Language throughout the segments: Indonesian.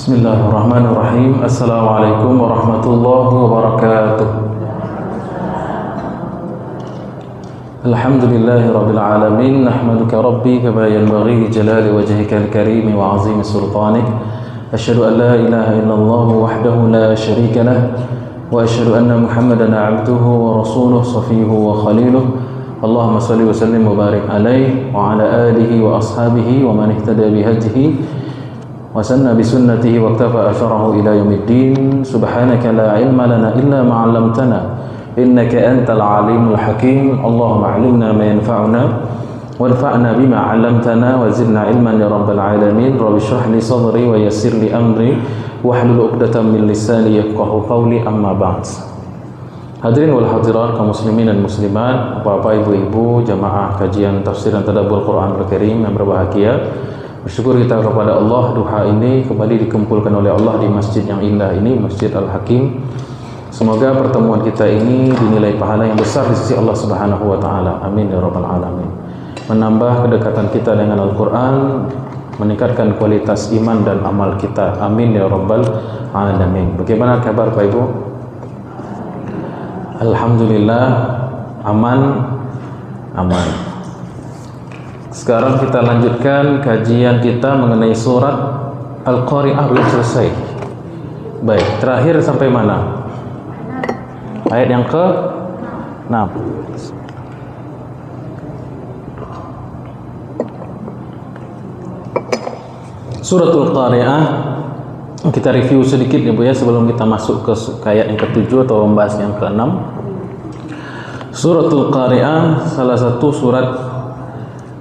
Bismillahirrahmanirrahim. Assalamualaikum warahmatullahi wabarakatuh. Alhamdulillahi rabbil alamin. Nahmaduka rabbi kama yanbaghi li jalali wajhika al-karim wa 'azimi sultanik. Asyhadu an la ilaha illallah wahdahu la syarika lah wa asyhadu anna Muhammadan 'abduhu wa rasuluhu safiyyuhu wa khaliluhu. Allahumma shalli wa sallim wa barik alaihi wa ala alihi wa ashabihi wa man ihtada bihadihi وسن بسنته واقتفى أثره إلى يوم الدين. سبحانك لا علم لنا إلا ما علمتنا إنك أنت العليم الحكيم. اللهم علمنا ما ينفعنا وانفعنا بما علمتنا وزدنا علما يا رب العالمين. رب اشرح لي صدري ويسر لي أمري واحلل عقدة من لساني يفقهوا قولي. أما بعد. Hadirin wal hadirat, kaum muslimin dan muslimat, bapak ibu-ibu jamaah kajian tafsir dan tadabbur Quranul Karim yang berbahagia. Bersyukur kita kepada Allah, duha ini kembali dikumpulkan oleh Allah di masjid yang indah ini, Masjid Al-Hakim. Semoga pertemuan kita ini dinilai pahala yang besar di sisi Allah Subhanahu wa taala. Amin ya rabbal alamin. Menambah kedekatan kita dengan Al-Qur'an, meningkatkan kualitas iman dan amal kita. Amin ya rabbal alamin. Bagaimana kabar Pak Ibu? Alhamdulillah aman. Sekarang kita lanjutkan kajian kita mengenai surat Al-Qari'ah. Belum selesai. Baik, terakhir sampai mana? Ayat yang ke-6. Suratul Qari'ah. Kita review sedikit ya Bu ya sebelum kita masuk ke ayat yang ke-7 atau membahas yang ke-6. Suratul Qari'ah salah satu surat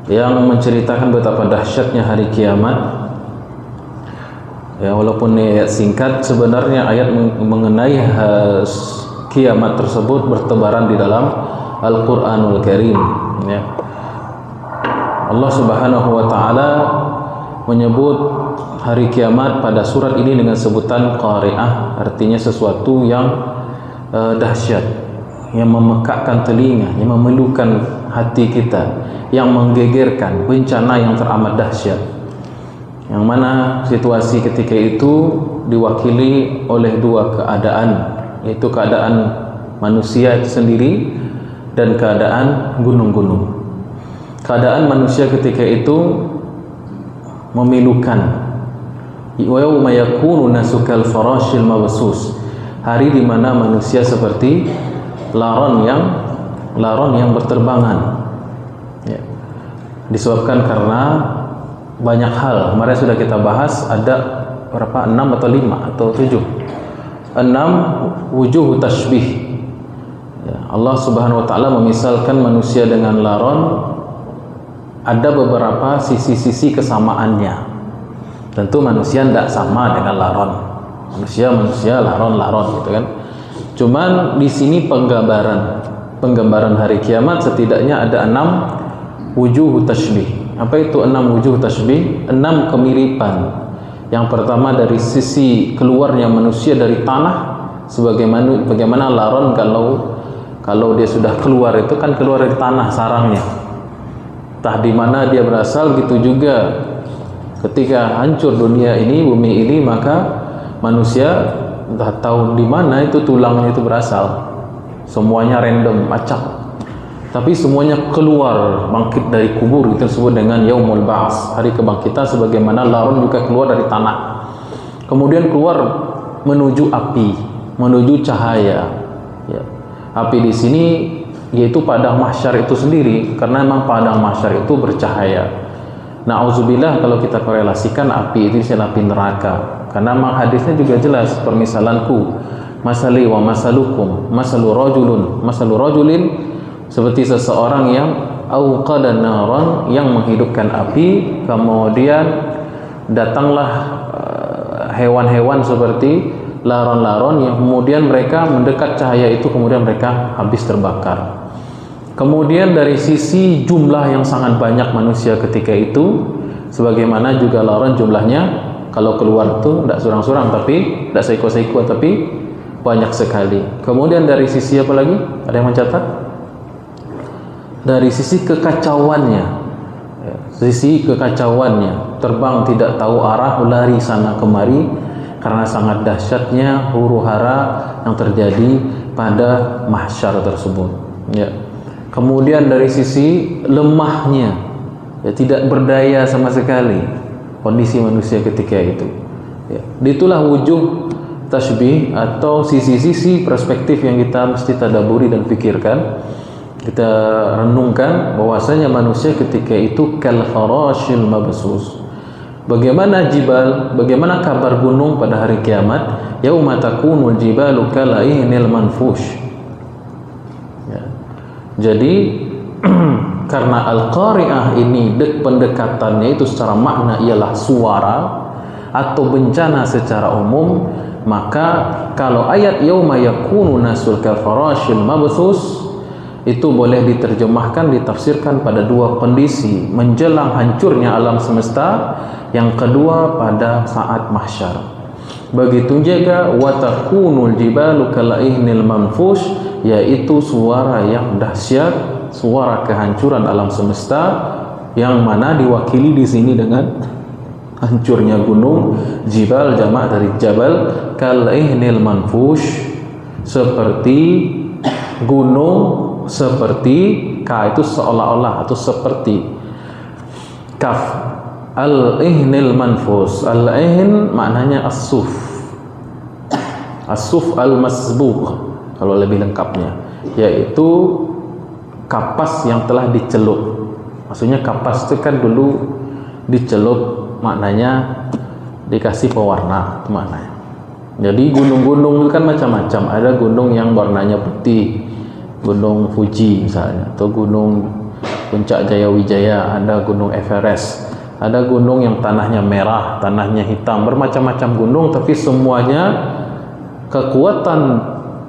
yang menceritakan betapa dahsyatnya hari kiamat. Ya, walaupun ayat singkat, sebenarnya ayat mengenai kiamat tersebut bertebaran di dalam Al-Qur'anul Karim. Ya. Allah Subhanahu wa taala menyebut hari kiamat pada surat ini dengan sebutan Qari'ah, artinya sesuatu yang dahsyat, yang memekakkan telinga, yang memilukan hati kita, yang menggegerkan, bencana yang teramat dahsyat, yang mana situasi ketika itu diwakili oleh dua keadaan, yaitu keadaan manusia itu sendiri dan keadaan gunung-gunung. Keadaan manusia ketika itu memilukan. Wa yauma yakunu nasu kal farashil mabsus, hari di mana manusia seperti laron yang berterbangan. Ya. Disebabkan karena banyak hal. Kemarin sudah kita bahas, ada berapa? 6 atau 5 atau 7. 6 wujuh tashbih. Ya, Allah Subhanahu wa taala memisalkan manusia dengan laron. Ada beberapa sisi-sisi kesamaannya. Tentu manusia tidak sama dengan laron. Manusia laron gitu kan. Cuman di sini penggambaran hari kiamat setidaknya ada 6 wujuh tashbih. Apa itu 6 wujuh tashbih? 6 kemiripan. Yang pertama dari sisi keluarnya manusia dari tanah, bagaimana laron kalau dia sudah keluar itu kan keluar dari tanah sarangnya. Entah di mana dia berasal, gitu juga ketika hancur dunia ini, bumi ini, maka manusia entah tahu di mana itu tulangnya itu berasal. Semuanya random, acak. Tapi semuanya keluar, bangkit dari kubur, itu disebut dengan Yaumul Ba'ats, hari kebangkitan, sebagaimana laron juga keluar dari tanah. Kemudian keluar menuju api, menuju cahaya. Ya. Api di sini yaitu padang mahsyar itu sendiri, karena memang padang mahsyar itu bercahaya. Na'udzubillah kalau kita korelasikan api itu adalah api neraka. Karena memang hadisnya juga jelas, permisalanku, masali wa masalukum, masalu rajulin, seperti seseorang yang auqada naran, yang menghidupkan api, kemudian datanglah hewan-hewan seperti laron-laron yang kemudian mereka mendekat cahaya itu, kemudian mereka habis terbakar. Kemudian dari sisi jumlah yang sangat banyak manusia ketika itu, sebagaimana juga laron jumlahnya kalau keluar itu tidak surang-surang, tapi tidak seiko-seiko, tapi banyak sekali. Kemudian dari sisi apa lagi? Ada yang mencatat? Dari sisi kekacauannya, terbang tidak tahu arah, lari sana kemari, karena sangat dahsyatnya huru-hara yang terjadi pada mahsyar tersebut. Ya. Kemudian dari sisi lemahnya, ya, tidak berdaya sama sekali kondisi manusia ketika itu. Ya. Itulah wujuh tasbih atau sisi-sisi perspektif yang kita mesti tadaburi dan pikirkan. Kita renungkan bahwasanya manusia ketika itu kal farashil mabsus. Bagaimana jibal, bagaimana kabar gunung pada hari kiamat? Yauma takunul jibalu kala'inil manfush. Ya. Jadi karena al-qari'ah ini pendekatannya itu secara makna ialah suara atau bencana secara umum, maka kalau ayat yauma yakunu nasul kafarashil mabthus itu boleh diterjemahkan, ditafsirkan pada dua kondisi: menjelang hancurnya alam semesta, yang kedua pada saat mahsyar. Begitu juga watakunul jibalu kalaihnil manfush, yaitu suara yang dahsyat, suara kehancuran alam semesta, yang mana diwakili di sini dengan hancurnya gunung. Jibal jamak dari jabal, kalaihnil manfush seperti gunung, seperti ka itu seolah-olah atau seperti, kaf al-ihnil manfus. Al-ihn maknanya as-suf, as-suf al-masbugh kalau lebih lengkapnya, yaitu kapas yang telah dicelup. Maksudnya kapas itu kan dulu dicelup, maknanya dikasih pewarna, itu maknanya. Jadi gunung-gunung itu kan macam-macam. Ada gunung yang warnanya putih, Gunung Fuji misalnya, atau Gunung Puncak Jayawijaya, ada Gunung Everest, ada gunung yang tanahnya merah, tanahnya hitam, bermacam-macam gunung, tapi semuanya kekuatan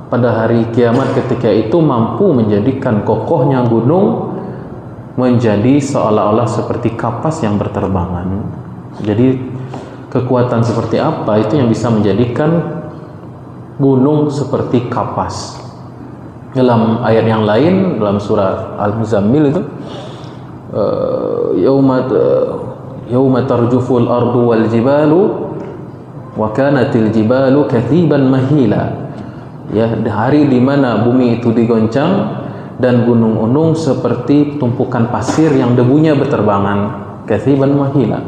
pada hari kiamat ketika itu mampu menjadikan kokohnya gunung menjadi seolah-olah seperti kapas yang berterbangan. Jadi kekuatan seperti apa itu yang bisa menjadikan gunung seperti kapas? Dalam ayat yang lain, dalam surah Al-Muzammil itu, yauma tarjuful ardu wal jibalu wa kanatil jibalu kathiban mahila. Ya, hari di mana bumi itu digoncang dan gunung-gunung seperti tumpukan pasir yang debunya berterbangan, kathiban mahila.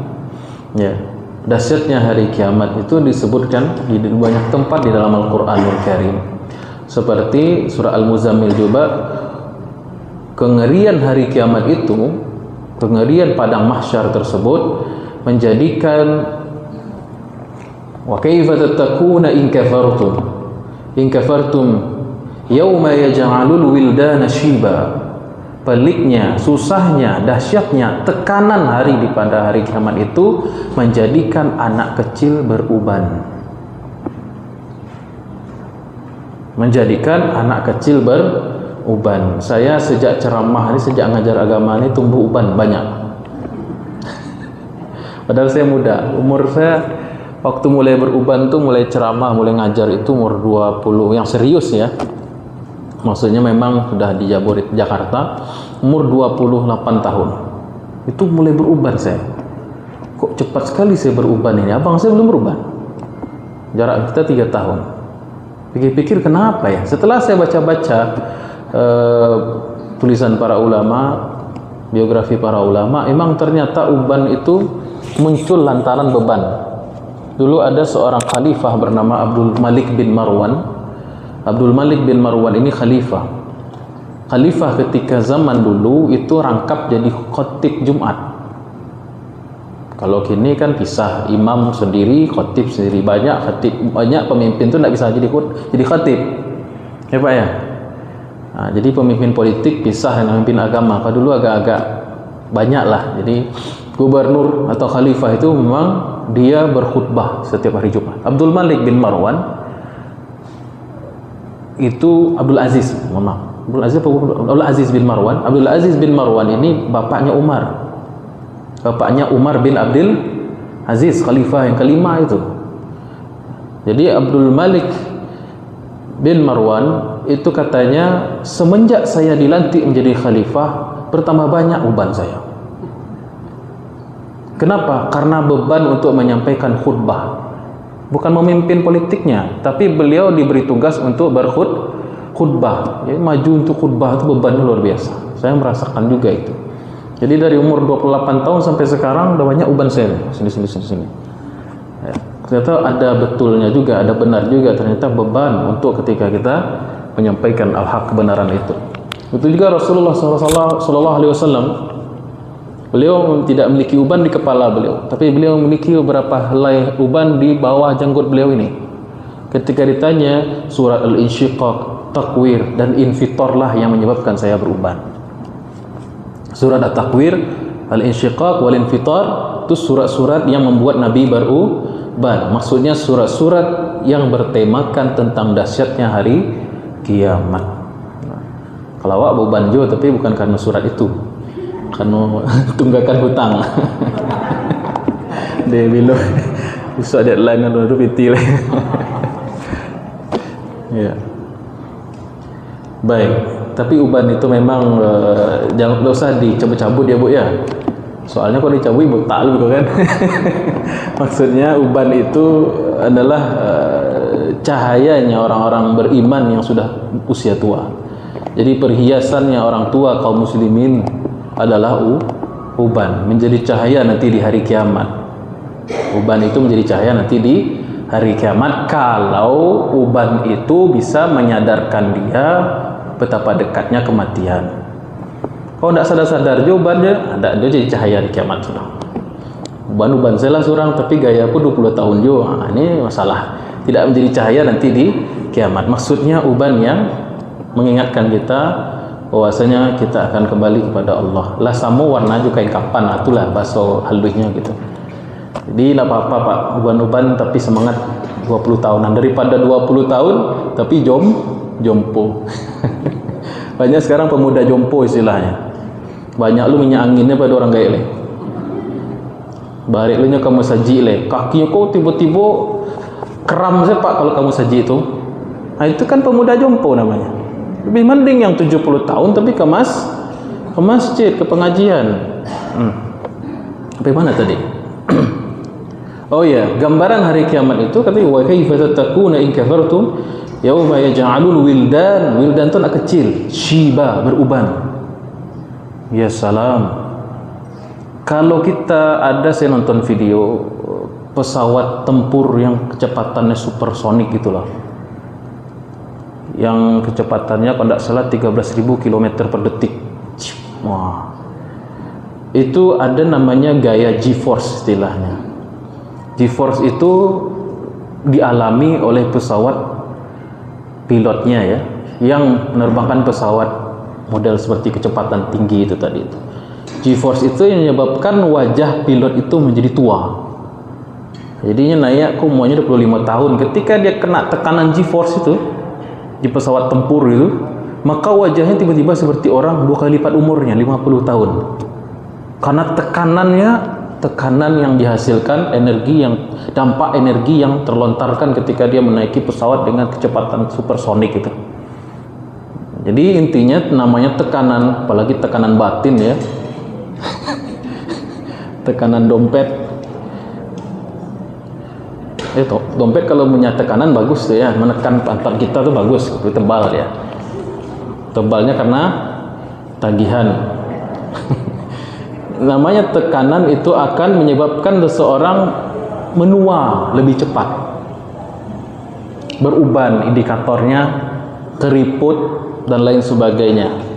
Ya, dahsyatnya hari kiamat itu disebutkan di banyak tempat di dalam Al-Qur'anul Karim. Seperti surah Al-Muzammil juga, kengerian hari kiamat itu, kengerian padang mahsyar tersebut menjadikan wa kaifa tatakuna in kafartum yauma yaj'alul wildana shiba. Peliknya, susahnya, dahsyatnya tekanan hari di pada hari kiamat itu menjadikan anak kecil beruban. Menjadikan anak kecil beruban. Saya sejak ceramah ini, sejak ngajar agama ini tumbuh uban banyak. Padahal saya muda. Umur saya waktu mulai beruban tuh, mulai ceramah, mulai ngajar itu umur 20 yang serius ya. Maksudnya memang sudah di Jakarta, umur 28 tahun. Itu mulai beruban saya. Kok cepat sekali saya beruban ini? Abang saya belum beruban. Jarak kita 3 tahun. Pikir-pikir kenapa ya? Setelah saya baca-baca tulisan para ulama, biografi para ulama, memang ternyata uban itu muncul lantaran beban. Dulu ada seorang khalifah bernama Abdul Malik bin Marwan. Abdul Malik bin Marwan ini khalifah. Khalifah ketika zaman dulu itu rangkap jadi khatib Jumat. Kalau kini kan pisah, imam sendiri, khatib sendiri. Banyak pemimpin itu tidak bisa jadi khatib. Ya Pak ya? Nah, jadi pemimpin politik pisah dengan pemimpin agama. Kalau dulu agak-agak banyak lah. Jadi gubernur atau khalifah itu memang dia berkhutbah setiap hari Jumat. Abdul Malik bin Marwan itu Abdul Aziz, maaf. Abdul Aziz bin Marwan. Abdul Aziz bin Marwan ini bapaknya Umar. Bapaknya Umar bin Abdul Aziz, khalifah yang kelima itu. Jadi Abdul Malik bin Marwan itu katanya, semenjak saya dilantik menjadi khalifah, bertambah banyak uban saya. Kenapa? Karena beban untuk menyampaikan khutbah. bukan memimpin politiknya, tapi beliau diberi tugas untuk berkhutbah. Ya, maju untuk khutbah itu bebannya luar biasa. Saya merasakan juga itu. Jadi dari umur 28 tahun sampai sekarang udah banyak uban saya sini. Ya, ternyata ada betulnya juga, ada benar juga, ternyata beban untuk ketika kita menyampaikan al-haq, kebenaran itu. Itu juga Rasulullah sallallahu alaihi wasallam, beliau tidak memiliki uban di kepala beliau, tapi beliau memiliki beberapa helai uban di bawah janggut beliau ini. Ketika ditanya surat Al-Insyiqaq, Takwir dan Infitar lah yang menyebabkan saya beruban. Surat At-Takwir, Al-Insyiqaq wal Infitar itu surat-surat yang membuat Nabi beruban. Maksudnya surat-surat yang bertemakan tentang dahsyatnya hari kiamat. Kalau awak beruban juga, tapi bukan karena surat itu, karena tunggakan hutang. Dia bilang usah deadline kan udah piti lah. Ya. Baik, tapi uban itu memang jangan usah dicabut-cabut ya Bu ya. Soalnya kalau dicabut botak lu kan. Maksudnya uban itu adalah cahayanya orang-orang beriman yang sudah usia tua. Jadi perhiasannya orang tua kaum muslimin adalah uban, menjadi cahaya nanti di hari kiamat. Uban itu menjadi cahaya nanti di hari kiamat kalau uban itu bisa menyadarkan dia betapa dekatnya kematian. Kalau tidak sadar-sadar juga uban dia jadi cahaya di kiamat sudah. Uban saya lah seorang, tapi gaya aku 20 tahun juga. Nah, ini masalah. Tidak menjadi cahaya nanti di kiamat. Maksudnya uban yang mengingatkan kita bahwasanya kita akan kembali kepada Allah. Lah samo warna juga kain kapan, itulah bahasa halusnya gitu. Jadi tidak apa-apa Pak, uban-uban tapi semangat 20 tahunan daripada 20 tahun tapi jompo. Banyak sekarang pemuda jompo istilahnya. Banyak lu minyak anginnya pada orang gaya le. Balik lu nya kamu saji le. Kakinya kok tiba-tiba kram saya Pak kalau kamu saji itu. Nah itu kan pemuda jompo namanya. Lebih mending yang 70 tahun tapi ke masjid, ke pengajian. Sampai mana tadi? Oh ya, gambaran hari kiamat itu kata wa kaifa tatakuna in kafartum yauma yaj'alul wildan. Wildan itu anak kecil, shiba, beruban. Ya salam. Kalau kita ada, saya nonton video pesawat tempur yang kecepatannya supersonik gitulah, yang kecepatannya kalau tidak salah 13.000 km per detik. Wah, itu ada namanya gaya G-force istilahnya. G-force itu dialami oleh pesawat pilotnya ya, yang menerbangkan pesawat model seperti kecepatan tinggi itu tadi itu. G-force itu yang menyebabkan wajah pilot itu menjadi tua. Jadinya naik kok umurnya 25 tahun. Ketika dia kena tekanan G-force itu di pesawat tempur itu, maka wajahnya tiba-tiba seperti orang 2 kali lipat umurnya, 50 tahun. Karena tekanan yang dihasilkan, dampak energi yang terlontarkan ketika dia menaiki pesawat dengan kecepatan supersonik itu. Jadi intinya namanya tekanan, apalagi tekanan batin ya. Tekanan dompet. Dompet kalau punya tekanan bagus tuh ya, menekan pantat kita tuh bagus, tebal ya. Tebalnya karena tagihan. Namanya tekanan itu akan menyebabkan seseorang menua lebih cepat, beruban indikatornya, keriput dan lain sebagainya.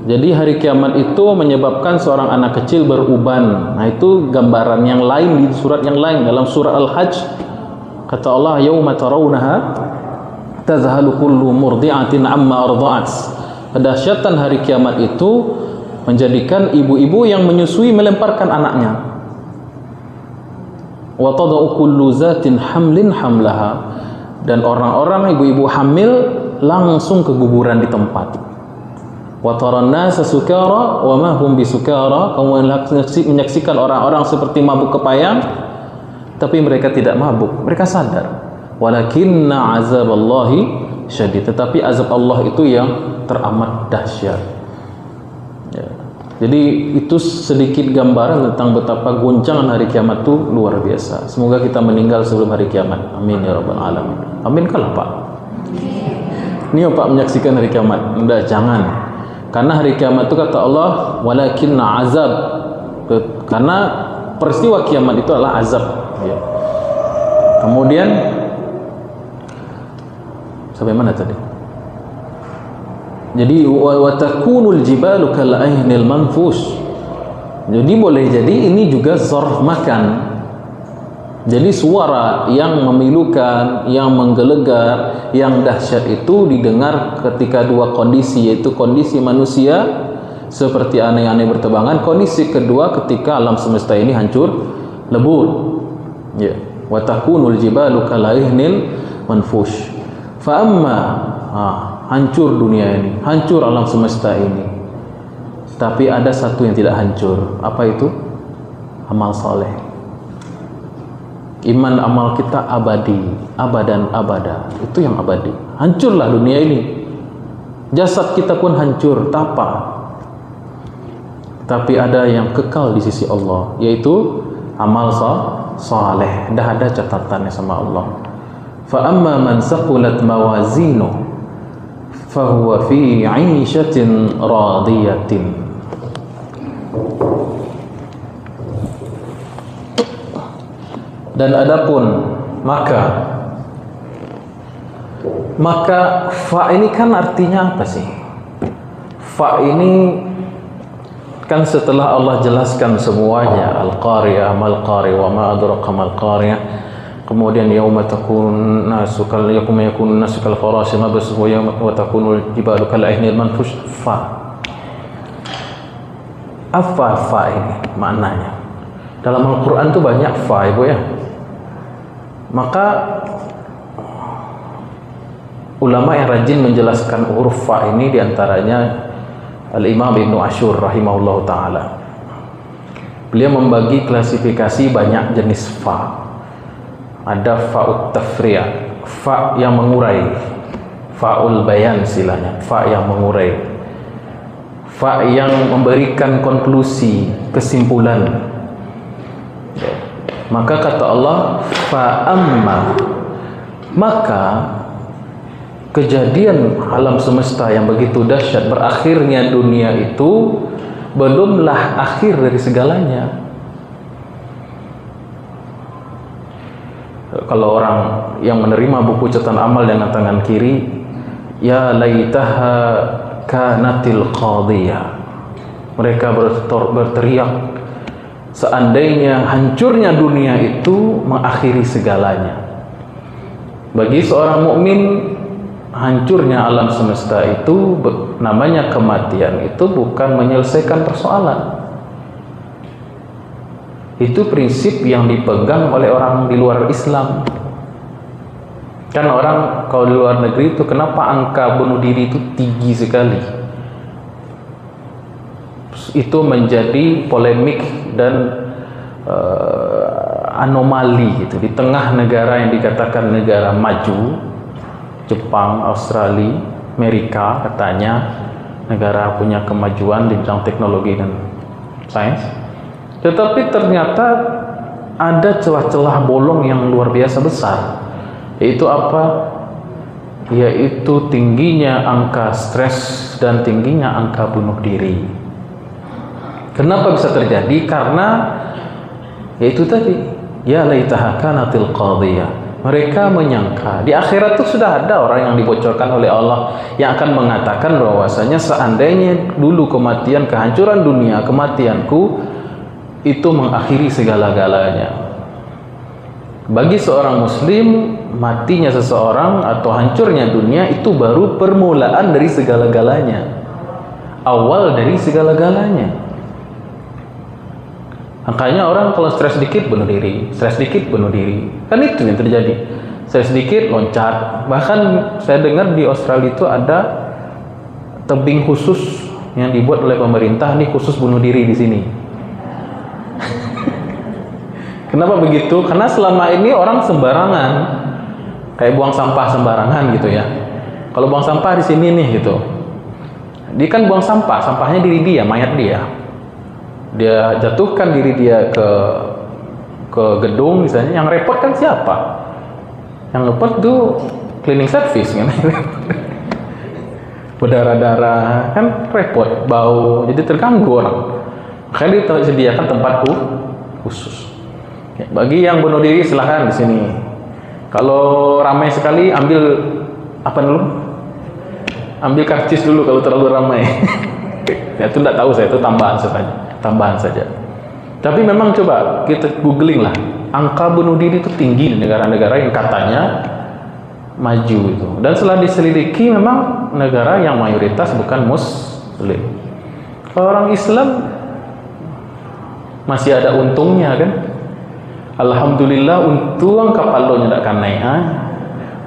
Jadi hari kiamat itu menyebabkan seorang anak kecil beruban. Nah itu gambaran yang lain di surat yang lain. Dalam surah Al-Hajj kata Allah, yauma tarawunaha tazhalu kullu murdi'atin amma arda'at. Kedahsyatan hari kiamat itu menjadikan ibu-ibu yang menyusui melemparkan anaknya. Wa tada'u kullu zatin hamlin hamlaha. Dan orang-orang ibu-ibu hamil langsung keguguran di tempat. Wa taran nasa sukara wa ma hum bisukara. Kamu menyaksikan orang-orang seperti mabuk kepayang, tapi mereka tidak mabuk, mereka sadar. Walakinna azaballahi syadid. Tetapi azab Allah itu yang teramat dahsyat. Ya. Jadi itu sedikit gambaran tentang betapa goncangan hari kiamat itu luar biasa. Semoga kita meninggal sebelum hari kiamat. Amin ya rabbal alamin. Amin kalah Pak. Ini Pak menyaksikan hari kiamat. Enggak, jangan. Karena hari kiamat itu kata Allah, walakinna azab. Karena peristiwa kiamat itu adalah azab. Ya. Kemudian sampai mana tadi? Jadi wa takunul jibalu kal ainil manfus. Jadi boleh jadi ini juga zarf makan. Jadi suara yang memilukan, yang menggelegar, yang dahsyat itu didengar ketika dua kondisi, yaitu kondisi manusia seperti aneh-aneh berterbangan, kondisi kedua ketika alam semesta ini hancur lebur. Ya, wa takunul jibalu kal ainil manfush. Fa amma hancur dunia ini, hancur alam semesta ini. Tapi ada satu yang tidak hancur. Apa itu? Amal soleh. Iman amal kita abadi, abadan abada. Itu yang abadi. Hancurlah dunia ini. Jasad kita pun hancur, tapa. Tapi ada yang kekal di sisi Allah, yaitu amal soleh. Dah ada catatannya sama Allah. Fa amma man saqulat mawazinuh fahuwa fi 'ishatin radiyatin. Dan adapun maka fa ini kan artinya apa sih? Fa ini kan setelah Allah jelaskan semuanya, al-qariyah mal-qariyah wa ma adraka mal-qariyah, kemudian yauma takun nasu kal yakuma yakun nasu kal farashi mabsus wa yauma wa takunul jibalu kal ainil manfush. Fa apa fa ini maknanya? Dalam Al-Quran itu banyak fa, Ibu ya. Maka ulama yang rajin menjelaskan huruf fa ini diantaranya Al-Imam Ibnu Ashur rahimahullah ta'ala. Beliau membagi klasifikasi banyak jenis fa. Ada fa'ut tafriya, fa yang mengurai, fa'ul bayan silanya, fa yang mengurai, fa yang memberikan konklusi, kesimpulan. Maka kata Allah, fa'amma, maka kejadian alam semesta yang begitu dahsyat, berakhirnya dunia itu belumlah akhir dari segalanya. Kalau orang yang menerima buku catatan amal dengan tangan kiri, ya laitaha kanatil qadiyah, mereka berteriak, seandainya hancurnya dunia itu mengakhiri segalanya. Bagi seorang mukmin, hancurnya alam semesta itu namanya kematian, itu bukan menyelesaikan persoalan. Itu prinsip yang dipegang oleh orang di luar Islam. Kan orang kalau di luar negeri itu, kenapa angka bunuh diri itu tinggi sekali? Itu menjadi polemik dan anomali gitu di tengah negara yang dikatakan negara maju, Jepang, Australia, Amerika, katanya negara punya kemajuan di bidang teknologi dan sains. Tetapi ternyata ada celah-celah bolong yang luar biasa besar. Yaitu apa? Yaitu tingginya angka stres dan tingginya angka bunuh diri. Kenapa bisa terjadi? Karena yaitu tadi, ya laitaha kanatil qadiyah. Mereka menyangka di akhirat itu sudah ada orang yang dibocorkan oleh Allah yang akan mengatakan bahwasanya seandainya dulu kematian, kehancuran dunia, kematianku itu mengakhiri segala-galanya. Bagi seorang muslim, matinya seseorang atau hancurnya dunia itu baru permulaan dari segala-galanya, awal dari segala-galanya. Makanya orang kalau stres dikit bunuh diri, stres dikit bunuh diri. Kan itu yang terjadi. Stres dikit loncat. Bahkan saya dengar di Australia itu ada tebing khusus yang dibuat oleh pemerintah, nih khusus bunuh diri di sini. Kenapa begitu? Karena selama ini orang sembarangan, kayak buang sampah sembarangan gitu ya. Kalau buang sampah di sini nih gitu, dia kan buang sampah, sampahnya diri dia, mayat dia. dia jatuhkan diri dia ke gedung misalnya, yang repot kan siapa? Yang repot tuh cleaning service kan. Berdarah-darah kan repot, bau, jadi terganggu orang. Makanya disediakan tempat khusus. Ya, bagi yang bunuh diri silahkan di sini. Kalau ramai sekali ambil apa dulu? Ambil karcis dulu kalau terlalu ramai. Ya, itu tidak tahu saya, itu tambahan saja. Tapi memang coba kita googling lah, angka bunuh diri itu tinggi di negara-negara yang katanya maju itu. Dan setelah diselidiki memang negara yang mayoritas bukan muslim. Kalau orang Islam masih ada untungnya kan. Alhamdulillah, untung kapal lo tidak akan naik,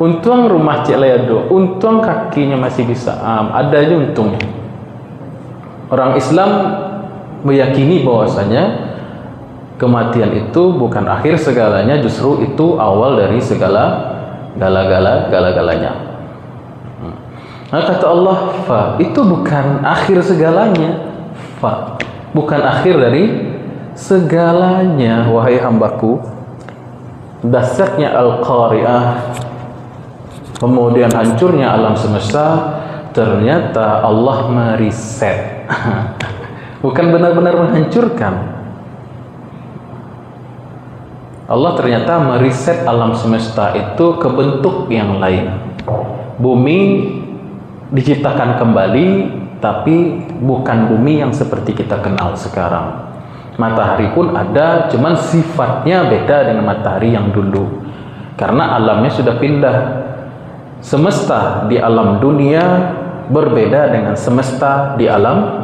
untung rumah cik ledo, untung kakinya masih bisa ada aja untungnya. Orang Islam meyakini bahwasanya kematian itu bukan akhir segalanya, justru itu awal dari segala galanya. Nah, kata Allah, fa, itu bukan akhir segalanya, fa, bukan akhir dari segalanya, wahai hambaku. Dahsyatnya Al-Qari'ah, kemudian hancurnya alam semesta, ternyata Allah meriset. Bukan benar-benar menghancurkan. Allah ternyata meriset alam semesta itu ke bentuk yang lain. Bumi diciptakan kembali, tapi bukan bumi yang seperti kita kenal sekarang. Matahari pun ada, cuman sifatnya beda dengan matahari yang dulu. Karena alamnya sudah pindah. Semesta di alam dunia berbeda dengan semesta di alam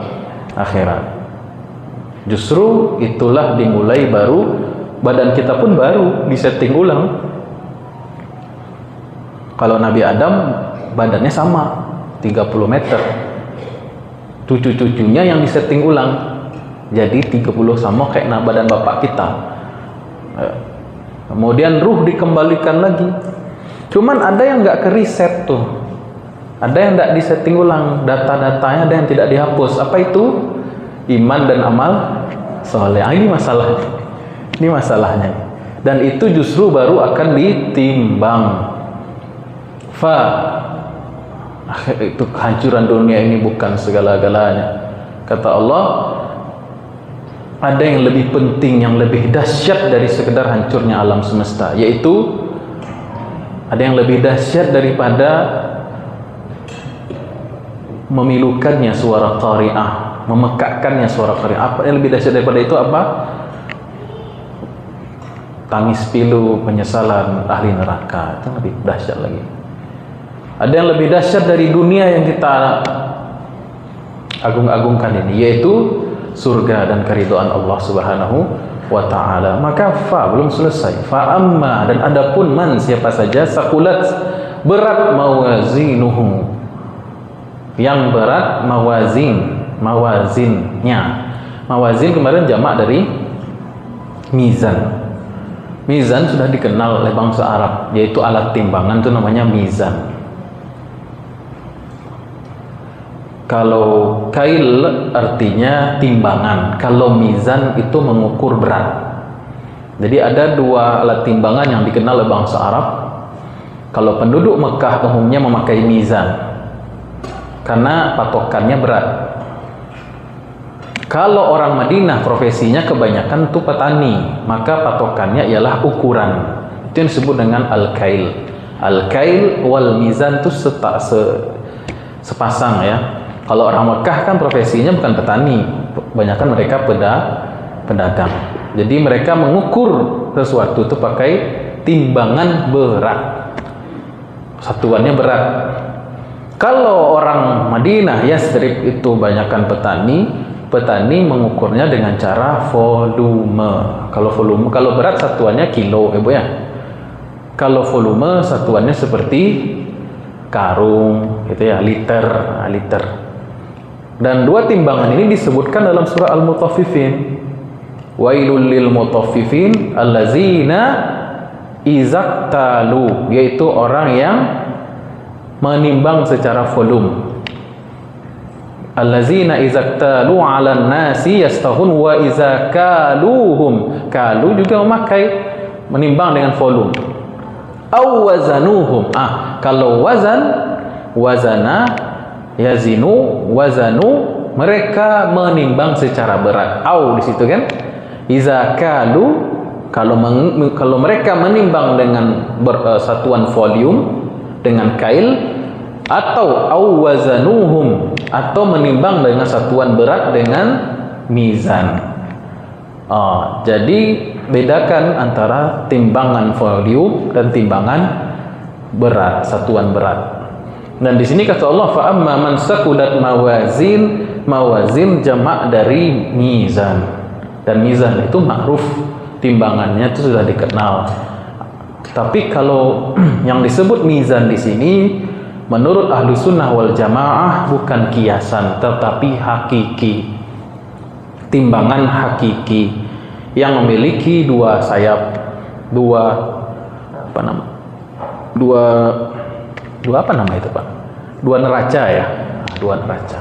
akhirat. Justru itulah dimulai baru, badan kita pun baru disetting ulang. Kalau Nabi Adam badannya sama 30 meter, cucu-cucunya yang disetting ulang jadi 30 sama kayak badan bapak kita. Kemudian ruh dikembalikan lagi, cuman ada yang nggak ke reset tuh, ada yang tidak disetting ulang, data-datanya ada yang tidak dihapus. Apa itu? Iman dan amal soleh. Ini masalahnya. Ini masalahnya. Dan itu justru baru akan ditimbang. Fa, itu kehancuran dunia ini bukan segala-galanya. Kata Allah, ada yang lebih penting, yang lebih dahsyat dari sekedar hancurnya alam semesta, yaitu ada yang lebih dahsyat daripada memilukannya suara qari'ah, memekakkannya suara qari'ah. Apa yang lebih dahsyat daripada itu? Apa? Tangis pilu penyesalan ahli neraka. Itu lebih dahsyat lagi. Ada yang lebih dahsyat dari dunia yang kita agung-agungkan ini, yaitu surga dan keridhaan Allah Subhanahu wa ta'ala. Maka fa belum selesai. Fa amma, dan adapun man, siapa saja, sakulat, berat mawazinuhu, yang berat mawazinnya. Mawazin kemarin jamak dari mizan. Mizan sudah dikenal oleh bangsa Arab, yaitu alat timbangan, itu namanya mizan. Kalau kail artinya timbangan, kalau mizan itu mengukur berat. Jadi ada dua alat timbangan yang dikenal oleh bangsa Arab. Kalau penduduk Mekah umumnya memakai mizan karena patokannya berat. Kalau orang Madinah profesinya kebanyakan itu petani, maka patokannya ialah ukuran. Itu yang disebut dengan al-kail. Al-kail wal mizan itu sepasang ya. Kalau orang Mekah kan profesinya bukan petani, kebanyakan mereka pedagang. Jadi mereka mengukur sesuatu itu pakai timbangan berat. Satuannya berat. Kalau orang Madinah, Yasrib itu banyakkan petani mengukurnya dengan cara volume. Kalau berat satuannya kilo, Bu ya. Kalau volume satuannya seperti karung, gitu ya, liter. Dan dua timbangan ini disebutkan dalam surah Al-Mutaffifin. Wailul lil mutaffifin allazina izaktalu, yaitu orang yang menimbang secara volume. allazina idza talu 'alan nasi yastahun wa idza kaluhum, kalu juga memakai menimbang dengan volume, au wazanuhum, kalau wazana yazinu wazanu, mereka menimbang secara berat. Au di situ kan, iza kalu, kalau mereka menimbang dengan satuan volume dengan kail, atau au wazanuhum, atau menimbang dengan satuan berat dengan mizan. Jadi bedakan antara timbangan volume dan timbangan berat, satuan berat. Dan di sini kata Allah, fa amma man saqulat mawazin jamak dari mizan. Dan mizan itu ma'ruf, timbangannya itu sudah dikenal. Tapi kalau yang disebut mizan di sini menurut ahlu sunnah wal jamaah bukan kiasan, tetapi hakiki, timbangan hakiki yang memiliki dua sayap, dua neraca ya, dua neraca.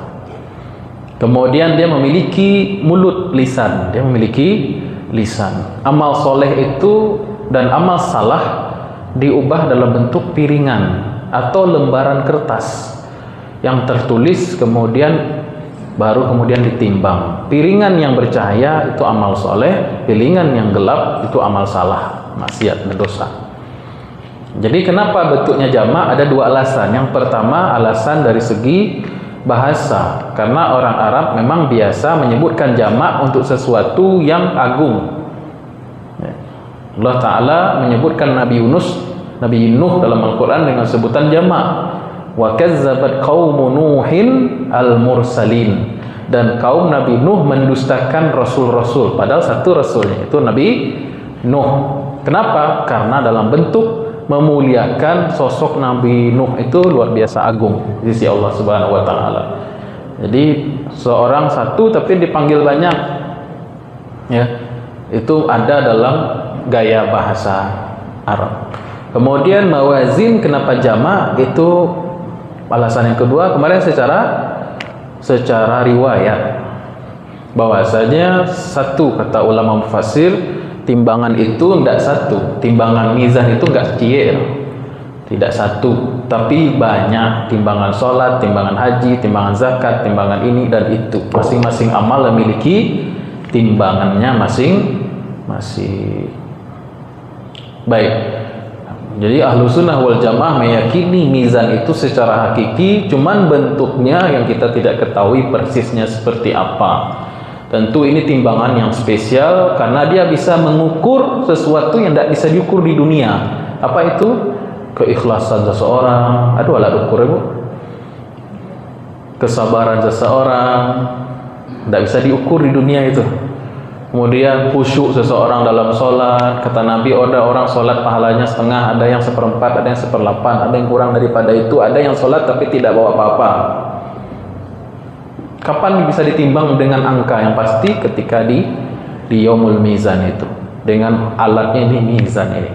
Kemudian dia memiliki mulut, lisan, dia memiliki lisan. Amal soleh itu dan amal salah diubah dalam bentuk piringan atau lembaran kertas yang tertulis, kemudian ditimbang. Piringan yang bercahaya itu amal soleh, piringan yang gelap itu amal salah, maksiat dan dosa. Jadi kenapa bentuknya jamak? Ada dua alasan. Yang pertama, alasan dari segi bahasa, karena orang Arab memang biasa menyebutkan jamak untuk sesuatu yang agung. Allah Ta'ala menyebutkan Nabi Nuh dalam Al-Quran dengan sebutan jamak. Wa kazzabat qaumu Nuhin al-mursalin, dan kaum Nabi Nuh mendustakan rasul-rasul, padahal satu rasulnya itu Nabi Nuh. Kenapa? Karena dalam bentuk memuliakan sosok Nabi Nuh itu luar biasa agung di sisi Allah Subhanahu wa taala. Jadi seorang satu tapi dipanggil banyak. Ya. Itu ada dalam gaya bahasa Arab. Kemudian mawazin kenapa jamak? Itu alasan yang kedua. Kemarin secara riwayat bahwasanya satu, kata ulama mufassir, timbangan itu tidak satu, timbangan mizan itu enggak tidak satu, tapi banyak. Timbangan sholat, timbangan haji, timbangan zakat, timbangan ini dan itu, masing-masing amal memiliki timbangannya masing-masing. Baik, jadi ahlu sunnah wal jamaah meyakini mizan itu secara hakiki, cuman bentuknya yang kita tidak ketahui persisnya seperti apa. Tentu ini timbangan yang spesial karena dia bisa mengukur sesuatu yang tidak bisa diukur di dunia. Apa itu? Keikhlasan seseorang, alat ukur Bu. Kesabaran seseorang tidak bisa diukur di dunia itu. Kemudian khusyuk seseorang dalam sholat, kata Nabi, ada orang sholat pahalanya setengah, ada yang seperempat, ada yang seperlapan, ada yang kurang daripada itu, ada yang sholat tapi tidak bawa apa-apa. Kapan bisa ditimbang dengan angka yang pasti? Ketika di yaumul mizan itu, dengan alatnya ini, mizan ini.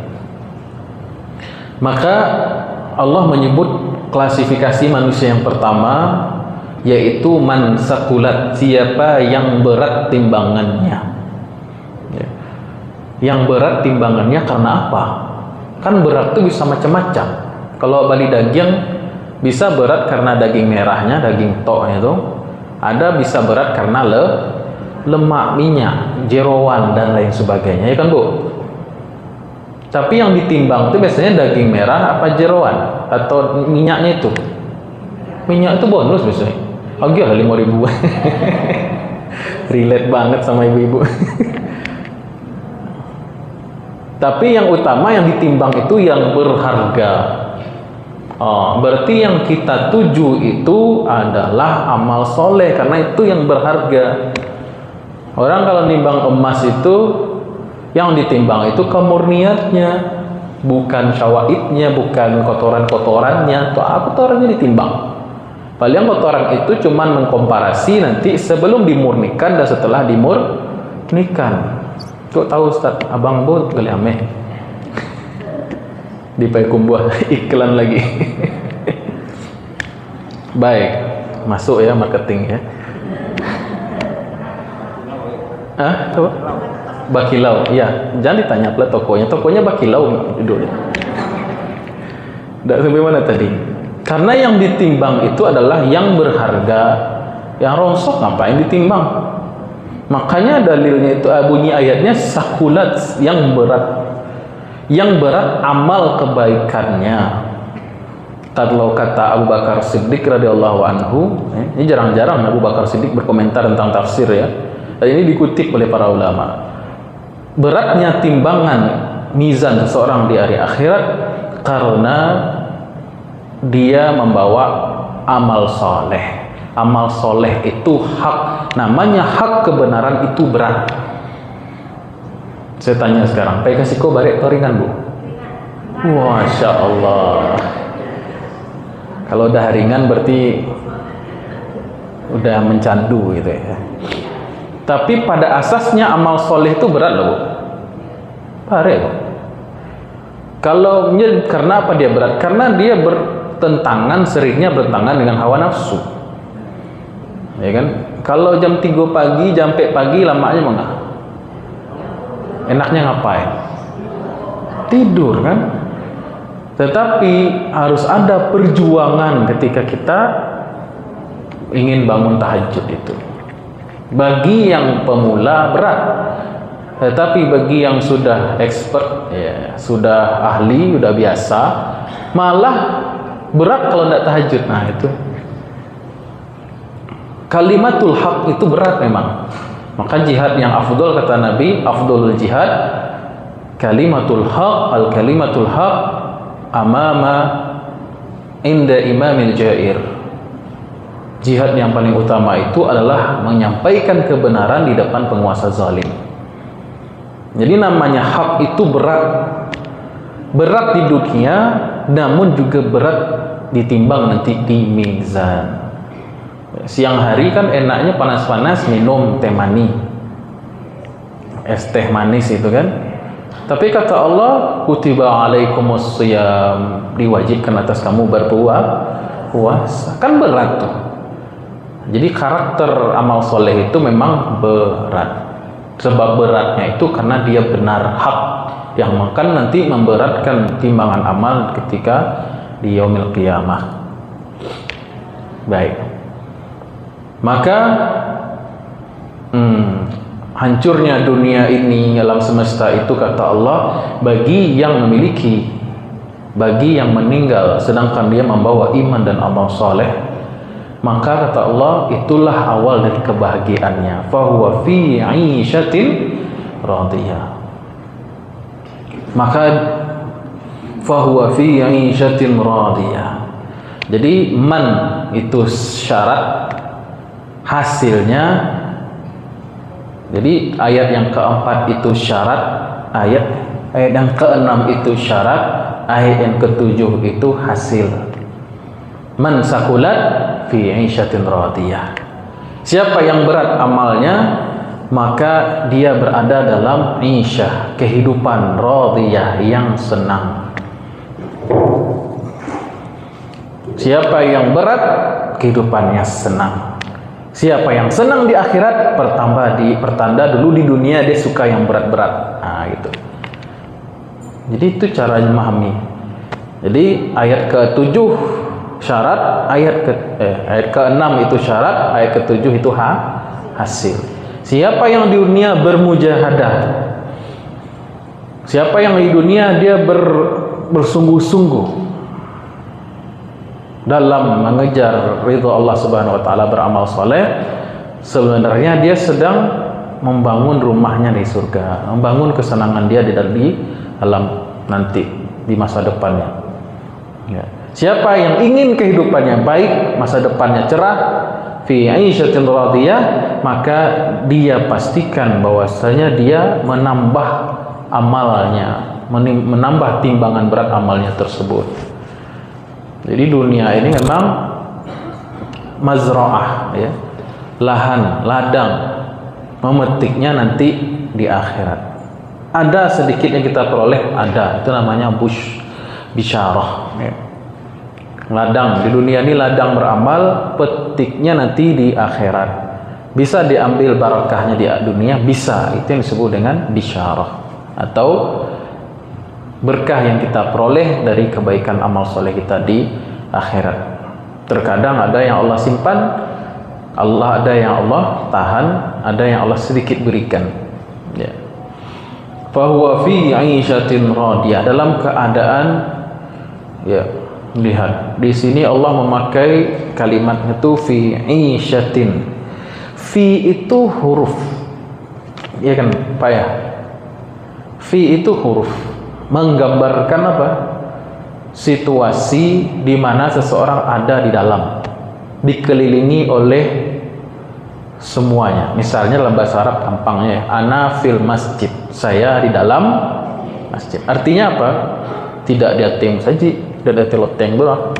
Maka Allah menyebut klasifikasi manusia yang pertama, yaitu man sakulat, siapa yang berat timbangannya. Yang berat timbangannya karena apa? Kan berat itu bisa macam-macam. Kalau bali daging bisa berat karena daging merahnya, daging toknya itu. Ada bisa berat karena lemak, minyak, jeroan dan lain sebagainya, ya kan Bu? Tapi yang ditimbang itu biasanya daging merah apa jeroan atau minyaknya itu. Minyak itu bonus biasanya. Agak 5.000. Relate banget sama ibu-ibu. Tapi yang utama yang ditimbang itu yang berharga. Berarti yang kita tuju itu adalah amal soleh, karena itu yang berharga. Orang kalau nimbang emas itu, yang ditimbang itu kemurniannya, bukan syawaidnya, bukan kotoran-kotorannya. Kotorannya ditimbang. Paling kotoran itu cuman mengkomparasi nanti sebelum dimurnikan dan setelah dimurnikan. Kok tahu Ustaz? Abang Bu kali ame di Payakumbuh iklan lagi. Baik, masuk ya marketing ya. Apa? Bakilau. Iya, jangan ditanya pula tokonya. Tokonya Bakilau judulnya. Tidak sampai mana tadi? Karena yang ditimbang itu adalah yang berharga, yang rongsok ngapain ditimbang? Makanya dalilnya itu bunyi ayatnya sakulat, yang berat. Yang berat amal kebaikannya. Kalau kata Abu Bakar Siddiq radhiyallahu anhu, ini jarang-jarang Abu Bakar Siddiq berkomentar tentang tafsir ya. Dan ini dikutip oleh para ulama. Beratnya timbangan mizan seseorang di hari akhirat karena dia membawa amal soleh. Amal soleh itu hak. Namanya hak kebenaran itu berat. Saya tanya sekarang, pakai kasih kau barek atau ringan bu? Masya Allah. Kalau udah ringan berarti udah mencandu gitu ya. Tapi pada asasnya amal soleh itu berat loh bu. Barek bu. Kalau karena apa dia berat? Karena dia seringnya bertentangan dengan hawa nafsu. Ya kan? Kalau jam 3 pagi, sampai pagi lamanya mana? Enaknya ngapain? Tidur kan? Tetapi harus ada perjuangan ketika kita ingin bangun tahajud itu. Bagi yang pemula berat, tetapi bagi yang sudah expert, ya, sudah ahli, sudah biasa, malah berat kalau tidak tahajud. Nah itu kalimatul haq itu berat memang. Maka jihad yang afdol kata Nabi, afdolul jihad kalimatul haq, al kalimatul haq amama inda imamil jair. Jihad yang paling utama itu adalah menyampaikan kebenaran di depan penguasa zalim. Jadi namanya hak itu berat. Berat di dunia, namun juga berat ditimbang nanti di mizan. Siang hari kan enaknya panas-panas minum teh manis, es teh manis itu kan. Tapi kata Allah, kutiba alaikumus shiyam, diwajibkan atas kamu berpuasa. Kan berat tuh. Jadi karakter amal soleh itu memang berat. Sebab beratnya itu karena dia benar hak, yang makan nanti memberatkan timbangan amal ketika di yaumil qiyamah. Baik. Maka hancurnya dunia ini, alam semesta itu kata Allah bagi yang memiliki, bagi yang meninggal sedangkan dia membawa iman dan amal soleh, maka kata Allah itulah awal dari kebahagiaannya. Fahuwa fi 'ishatin radiyah. Maka fahuwa fi 'ishatin radiyah. Jadi man itu syarat, hasilnya. Jadi ayat yang keempat itu syarat, ayat yang keenam itu syarat, ayat yang ketujuh itu hasil. Man sakulat fi 'ishatin radiyah. Siapa yang berat amalnya, maka dia berada dalam 'isyah, kehidupan radiyah yang senang. Siapa yang berat, kehidupannya senang. Siapa yang senang di akhirat, pertanda dulu di dunia dia suka yang berat-berat. Nah, gitu. Jadi itu caranya memahami. Jadi ayat ke-7 syarat, ayat ke-6 itu syarat, ayat ke-7 itu hasil. Siapa yang di dunia bermujahadah, siapa yang di dunia dia bersungguh-sungguh dalam mengejar ridha Allah Subhanahu wa taala, beramal soleh, sebenarnya dia sedang membangun rumahnya di surga, membangun kesenangan dia di dalam nanti di masa depannya. Ya. Siapa yang ingin kehidupannya baik, masa depannya cerah, fi 'ishatin radiyah, maka dia pastikan bahwasanya dia menambah amalnya, menambah timbangan berat amalnya tersebut. Jadi dunia ini memang mazra'ah, ya, lahan, ladang, memetiknya nanti di akhirat. Ada sedikit yang kita peroleh, ada, itu namanya bisyarah, ya. Ladang di dunia ini ladang beramal, petiknya nanti di akhirat. bisa diambil barakahnya di dunia, bisa. Itu yang disebut dengan bisyarah, atau berkah yang kita peroleh dari kebaikan amal soleh kita di akhirat. Terkadang ada yang Allah simpan, ada yang Allah tahan, ada yang Allah sedikit berikan. Ya. Fahuwa fi 'aisyatin radiyah, dalam keadaan, ya, lihat di sini Allah memakai kalimatnya itu fi 'aisyatin. Fi itu huruf, ya kan Pak ya? Fi itu huruf menggambarkan apa? Situasi di mana seseorang ada di dalam, dikelilingi oleh semuanya. Misalnya dalam bahasa Arab gampangnya, ana fil masjid, saya di dalam masjid. Artinya apa? Tidak di atas saja, tidak di loteng doang.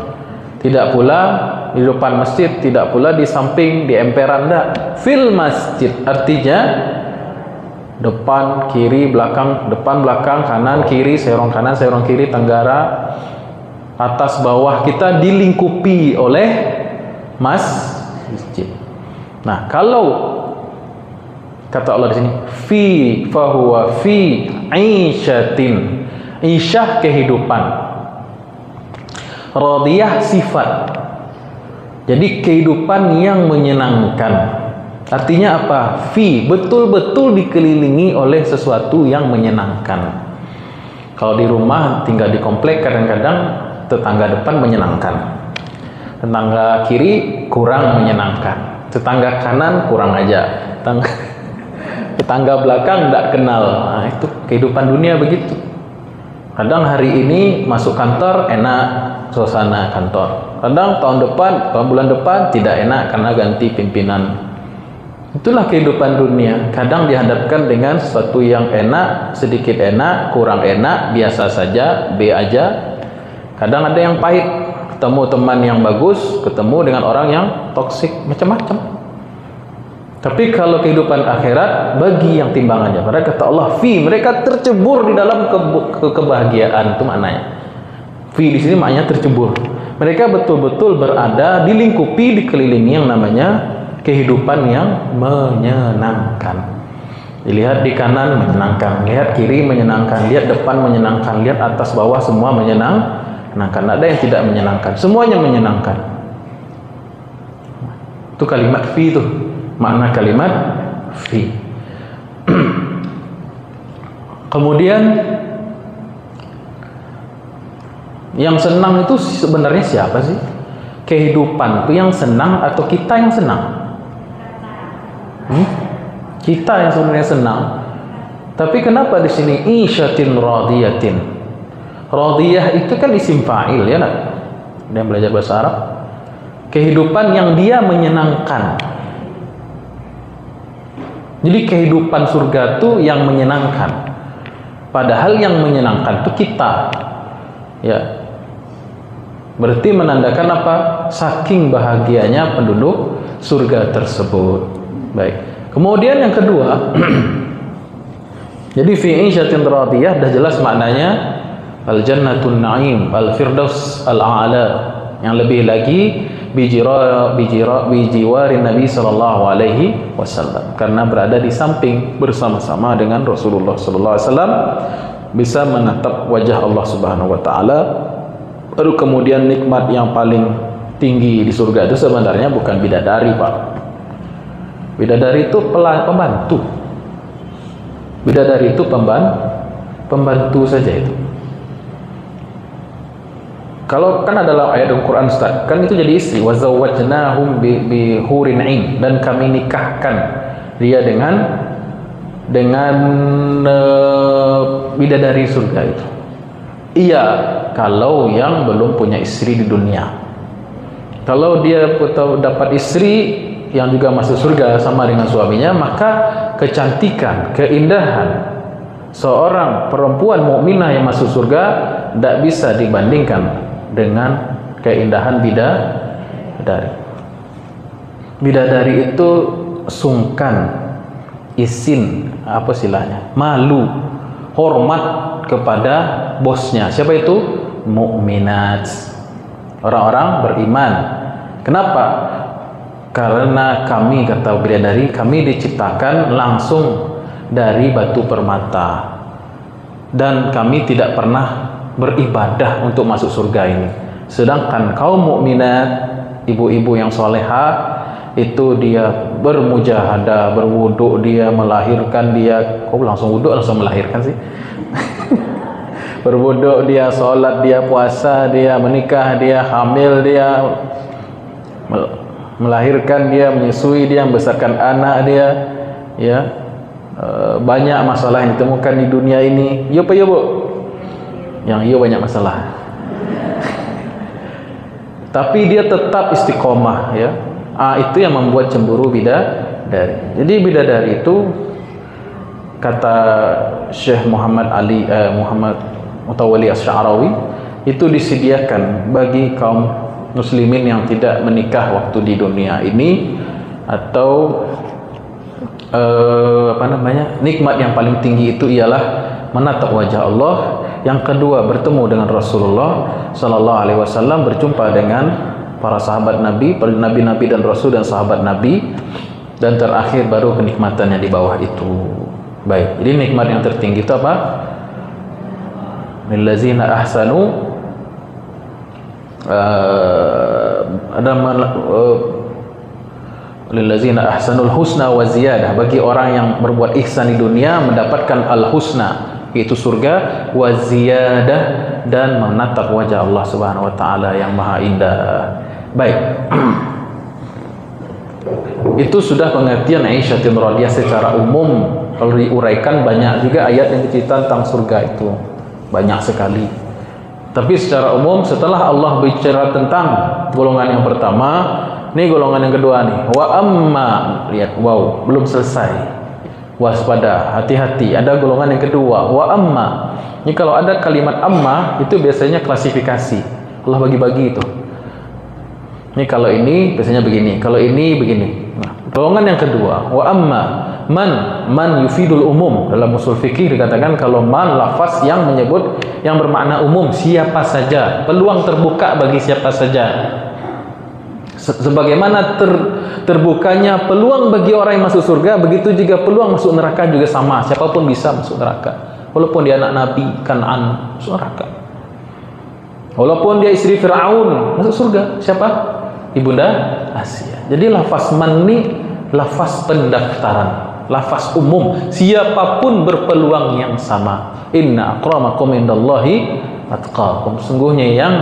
Tidak pula di depan masjid, tidak pula di samping, di emperan, enggak. Fil masjid artinya depan, kiri, belakang, depan, belakang, kanan, kiri, serong kanan, serong kiri, tenggara, atas, bawah, kita dilingkupi oleh masjid. Nah, kalau kata Allah di sini, fi fahuwa fi 'aisyatin, isyah kehidupan, radiyah sifat. Jadi kehidupan yang menyenangkan. Artinya apa? Fi, betul-betul dikelilingi oleh sesuatu yang menyenangkan. Kalau di rumah tinggal di komplek, kadang-kadang tetangga depan menyenangkan, tetangga kiri kurang menyenangkan, tetangga kanan kurang aja, tetangga belakang tidak kenal. Nah, itu kehidupan dunia begitu. Kadang hari ini masuk kantor enak suasana kantor, kadang tahun depan, bulan depan tidak enak karena ganti pimpinan. Itulah kehidupan dunia. Kadang dihadapkan dengan sesuatu yang enak, sedikit enak, kurang enak, biasa saja, B aja. Kadang ada yang pahit, ketemu teman yang bagus, ketemu dengan orang yang toksik, macam-macam. Tapi kalau kehidupan akhirat, bagi yang timbangannya, pada kata Allah, fi, mereka tercebur di dalam kebahagiaan. Itu maknanya. Fi di sini maknanya tercebur. Mereka betul-betul berada, dilingkupi, dikelilingi yang namanya kehidupan yang menyenangkan. Dilihat di kanan menyenangkan, lihat kiri menyenangkan, lihat depan menyenangkan, lihat atas bawah semua menyenangkan. Ada yang tidak menyenangkan, semuanya menyenangkan. Itu kalimat fi itu. Makna kalimat fi. Kemudian yang senang itu sebenarnya siapa sih? Kehidupan itu yang senang atau kita yang senang? Kita yang sebenarnya senang. Tapi kenapa di sini isyatin radiyatin? Radiyah itu kan isim fa'il, ya nak? Dia belajar bahasa Arab. Kehidupan yang dia menyenangkan. Jadi kehidupan surga itu yang menyenangkan. Padahal yang menyenangkan itu kita. Ya. Berarti menandakan apa? Saking bahagianya penduduk surga tersebut. Baik. Kemudian yang kedua, jadi fi 'isyatin radiyah dah jelas maknanya al-jannatun na'im, al-firdaus al-a'la. Yang lebih lagi bijiwarin Nabi sallallahu alaihi wasallam, karena berada di samping bersama-sama dengan Rasulullah sallallahu alaihi wasallam, bisa menatap wajah Allah Subhanahu wa taala. Baru kemudian nikmat yang paling tinggi di surga itu sebenarnya bukan bidadari, Pak. Bidadari itu pembantu. Bidadari itu pembantu saja itu. Kalau kan adalah ayat Al-Quran, Ustaz, kan itu jadi istri. Wa zawwajnahum bi hurin 'ain, dan kami nikahkan dia dengan bidadari surga itu. Iya, kalau yang belum punya istri di dunia. Kalau dia dapat istri yang juga masuk surga sama dengan suaminya, maka kecantikan, keindahan seorang perempuan mukminah yang masuk surga tidak bisa dibandingkan dengan keindahan bidadari. Bidadari itu sungkan, izin, apa istilahnya, malu, hormat kepada bosnya. Siapa itu? Mukminat, orang-orang beriman. Kenapa? Karena kami, kata bidadari, kami diciptakan langsung dari batu permata, dan kami tidak pernah beribadah untuk masuk surga ini. Sedangkan kaum mukminat, ibu-ibu yang soleha, itu dia bermujahadah, berwuduk, dia melahirkan, dia langsung wuduk langsung melahirkan sih. Berwuduk, dia sholat, dia puasa, dia menikah, dia hamil, dia melahirkan, dia menyusui, dia membesarkan anak dia, ya. Banyak masalah yang ditemukan di dunia ini. Ya Pak, ya Bu? Yang iya banyak masalah. Tapi dia tetap istiqomah, ya. Itu yang membuat cemburu bidadari. Jadi bidadari itu, kata Syekh Muhammad Mutawalli Asy'arawi, itu disediakan bagi kaum muslimin yang tidak menikah waktu di dunia ini, atau nikmat yang paling tinggi itu ialah menatap wajah Allah. Yang kedua, bertemu dengan Rasulullah sallallahu alaihi wasallam, berjumpa dengan para sahabat Nabi, nabi-nabi dan rasul dan sahabat Nabi, dan terakhir baru kenikmatan yang di bawah itu. Baik, jadi nikmat yang tertinggi itu apa? Lillazina ahsanu lillazina ahsanul husna wa ziyadah, bagi orang yang berbuat ihsan di dunia mendapatkan al-husna, yaitu surga, wa ziyadah, dan menatap wajah Allah Subhanahu wa taala yang maha indah. Baik. Itu sudah pengertian Aisyah radhiyallahu secara umum. Kalau diuraikan banyak juga ayat yang bercerita tentang surga itu. Banyak sekali. Tapi secara umum setelah Allah bicara tentang golongan yang pertama, ini golongan yang kedua nih. Wa amma, lihat, wow, belum selesai. Waspada, hati-hati, ada golongan yang kedua. Wa amma. Ini kalau ada kalimat amma itu biasanya klasifikasi. Allah bagi-bagi itu. Ini kalau ini biasanya begini, kalau ini begini. Nah, golongan yang kedua, wa amma man yufidul umum. Dalam usul fikih dikatakan kalau man lafaz yang menyebut yang bermakna umum, siapa saja, peluang terbuka bagi siapa saja. Sebagaimana terbukanya peluang bagi orang yang masuk surga, begitu juga peluang masuk neraka juga sama. Siapapun bisa masuk neraka. Walaupun dia anak Nabi Kan'an, masuk neraka. Walaupun dia istri Fir'aun, masuk surga. Siapa? Ibunda Asia. Jadi lafaz man ini lafaz pendaftaran, lafaz umum. Siapapun berpeluang yang sama. Inna akramakum indallahi atqakum. Sungguhnya yang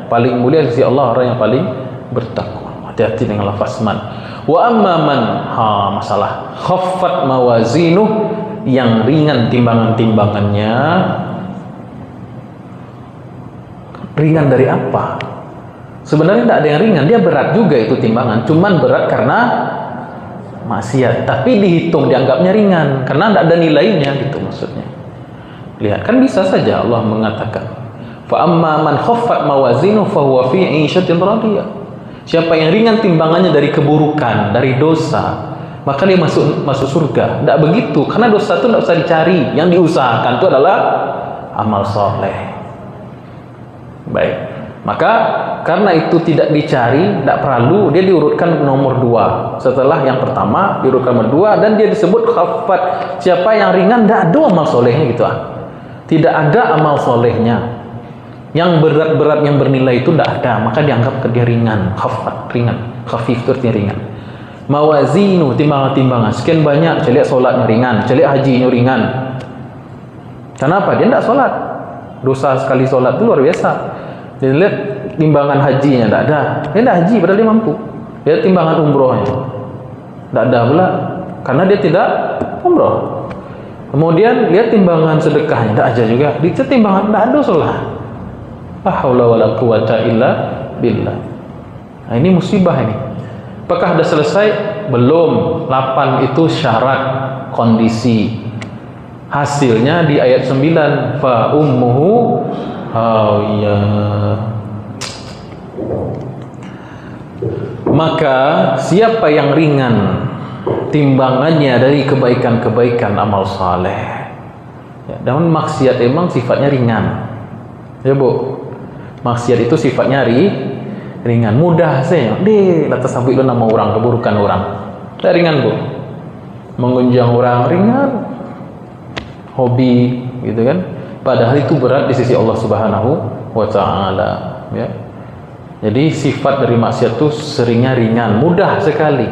paling mulia di sisi Allah orang yang paling bertakwa. Hati-hati dengan lafaz man. Wa amma man, masalah khaffat mawazinuh, yang ringan timbangan-timbangannya. Ringan dari apa? Sebenarnya tidak ada yang ringan, dia berat juga itu timbangan, cuman berat karena maksiat, tapi dihitung dianggapnya ringan karena tidak ada nilainya gitu maksudnya. Lihat, kan bisa saja Allah mengatakan fa amma man khaffat mawazinu fa huwa fi 'ishatin radiyah. Siapa yang ringan timbangannya dari keburukan, dari dosa, maka dia masuk surga. Tidak begitu, karena dosa itu tidak usah dicari, yang diusahakan itu adalah amal soleh. Baik, maka karena itu tidak dicari, tidak perlu, dia diurutkan nomor 2. Setelah yang pertama diurutkan nomor 2, dan dia disebut khaffat. Siapa yang ringan, tidak ada amal solehnya gitu Tidak ada amal solehnya. Yang berat-berat yang bernilai itu tidak ada, maka dianggap dia ringan. Khaffat, ringan. Khafif itu artinya ringan. Mawazinu, timbangan-timbangan sekian banyak. Saya lihat solatnya ringan, saya lihat hajinya ringan. Kenapa? Dia tidak solat. Dosa sekali solat itu luar biasa. Dia lihat timbangan hajinya tidak ada. Dia tidak haji padahal dia mampu. Dia lihat timbangan umrohnya tidak ada pula, karena dia tidak umroh. Kemudian lihat timbangan sedekahnya tidak ada juga. Dia timbangan tidak ada solat. La haula wala quwata illa billah. Nah, ini musibah ini. Apakah sudah selesai? Belum. 8 itu syarat, kondisi. Hasilnya di ayat 9, fa ummuhu hawiyah. Maka siapa yang ringan timbangannya dari kebaikan-kebaikan amal saleh, ya, dan maksiat emang sifatnya ringan, ya Bu. Maksiat itu sifatnya ringan, mudah saja. Di atas sabit lu nama orang, keburukan orang. Tak ringan bu. Menggunjang orang ringan. Hobi, gitu kan. Padahal itu berat di sisi Allah Subhanahu wa Ta'ala, ya. Jadi sifat dari maksiat itu seringnya ringan, mudah sekali.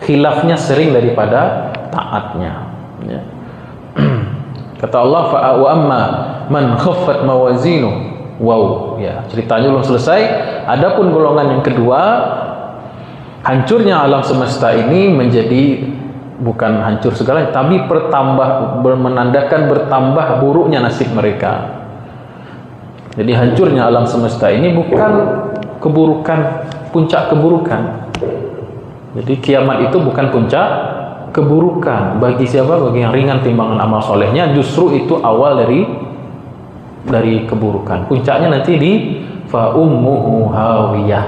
Khilafnya sering daripada taatnya, ya. Kata Allah, wa amma man khaffat mawazinu. Wow, ya, ceritanya belum selesai. Adapun golongan yang kedua, hancurnya alam semesta ini menjadi bukan hancur segalanya, tapi menandakan bertambah buruknya nasib mereka. Jadi hancurnya alam semesta ini bukan keburukan, puncak keburukan. Jadi kiamat itu bukan puncak keburukan bagi siapa? Bagi yang ringan timbangan amal solehnya, justru itu awal dari keburukan. Puncaknya nanti di fa ummuhu hawiyah.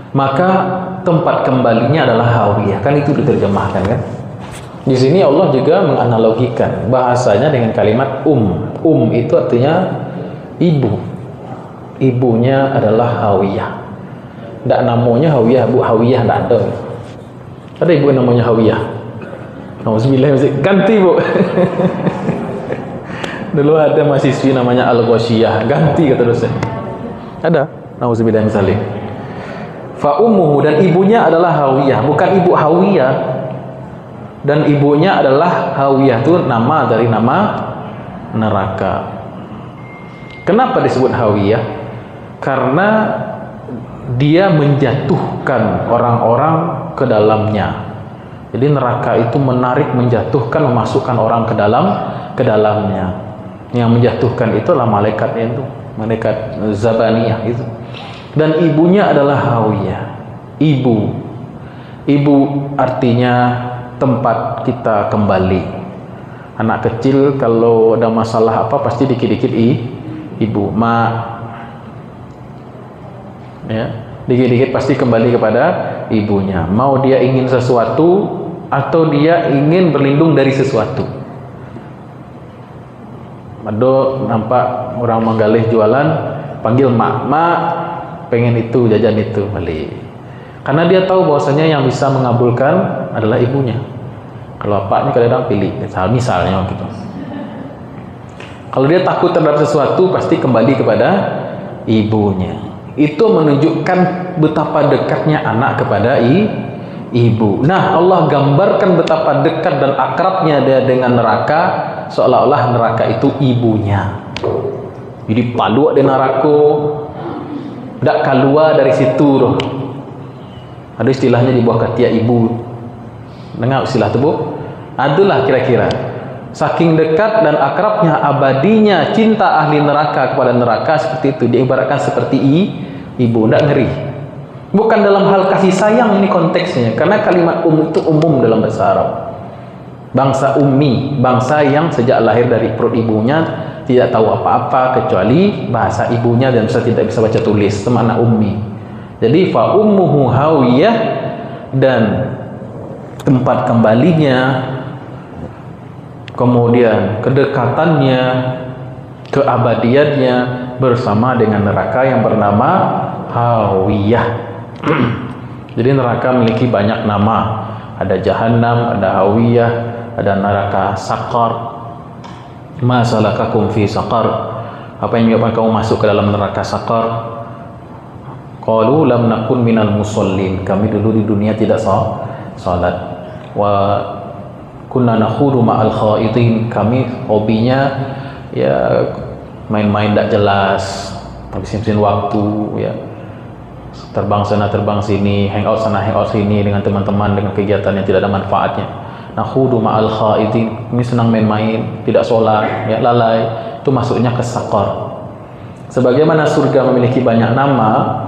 Maka tempat kembalinya adalah hawiyah. Kan itu diterjemahkan kan? Di sini Allah juga menganalogikan bahasanya dengan kalimat itu artinya ibu. Ibunya adalah hawiyah. Tidak namanya hawiyah, Bu hawiyah tidak ada. Ada ibu yang namanya hawiyah. Nauzubillah, ganti Bu. Dulu ada mahasiswi namanya Al-Ghoshiyah, ganti kata dosen. Ada. Nauzubillah misalnya. Fa ummuhu, dan ibunya adalah hawiyah, bukan ibu hawiyah. Dan ibunya adalah hawiyah, itu nama dari nama neraka. Kenapa disebut hawiyah? Karena dia menjatuhkan orang-orang ke dalamnya. Jadi neraka itu menarik, menjatuhkan, memasukkan orang ke dalamnya. Yang menjatuhkan itulah malaikatnya itu, malaikat Zabaniyah itu. Dan ibunya adalah hawiyah. Ibu artinya tempat kita kembali. Anak kecil kalau ada masalah apa pasti dikit-dikit ibu, ya, dikit-dikit pasti kembali kepada ibunya. Mau dia ingin sesuatu atau dia ingin berlindung dari sesuatu. Mado nampak orang menggalih jualan, panggil mak, pengen itu, jajan itu, balik. Karena dia tahu bahwasanya yang bisa mengabulkan adalah ibunya. Kalau bapaknya kadang-kadang pilih, misalnya gitu. Kalau dia takut terhadap sesuatu, pasti kembali kepada ibunya. Itu menunjukkan betapa dekatnya anak kepada ibu. Nah, Allah gambarkan betapa dekat dan akrabnya dia dengan neraka, seolah-olah neraka itu ibunya. Jadi palu ada neraka, tidak keluar dari situ. Ada istilahnya di bawah ketiak ibu. Dengar istilah itu, Bu? Adalah kira-kira saking dekat dan akrabnya, abadinya cinta ahli neraka kepada neraka seperti itu, diibaratkan seperti ibu. Tidak ngeri. Bukan dalam hal kasih sayang ini konteksnya, karena kalimat itu umum dalam bahasa Arab. Bangsa ummi, bangsa yang sejak lahir dari perut ibunya tidak tahu apa-apa kecuali bahasa ibunya dan tidak bisa baca tulis, itu makna ummi. Jadi fa ummuhu hawiyah, dan tempat kembalinya, kemudian kedekatannya, keabadiannya bersama dengan neraka yang bernama hawiyah. Jadi neraka memiliki banyak nama. Ada Jahannam, ada hawiyah, ada neraka Saqar. Ma salakakum fi Saqar? Apa yang menyebabkan kamu masuk ke dalam neraka Saqar? Qalu lam nakun minal musallin. Kami dulu di dunia tidak salat. Wa kunna nakhudu ma'al khaidin. Kami hobinya ya main-main tak jelas, habisin waktu, ya, terbang sana terbang sini, hangout sana hangout sini dengan teman-teman, dengan kegiatan yang tidak ada manfaatnya. Nakhudu ma'al khaidin. Kami senang main-main, tidak sholat, ya, lalai. Itu masuknya ke Saqar. Sebagaimana surga memiliki banyak nama,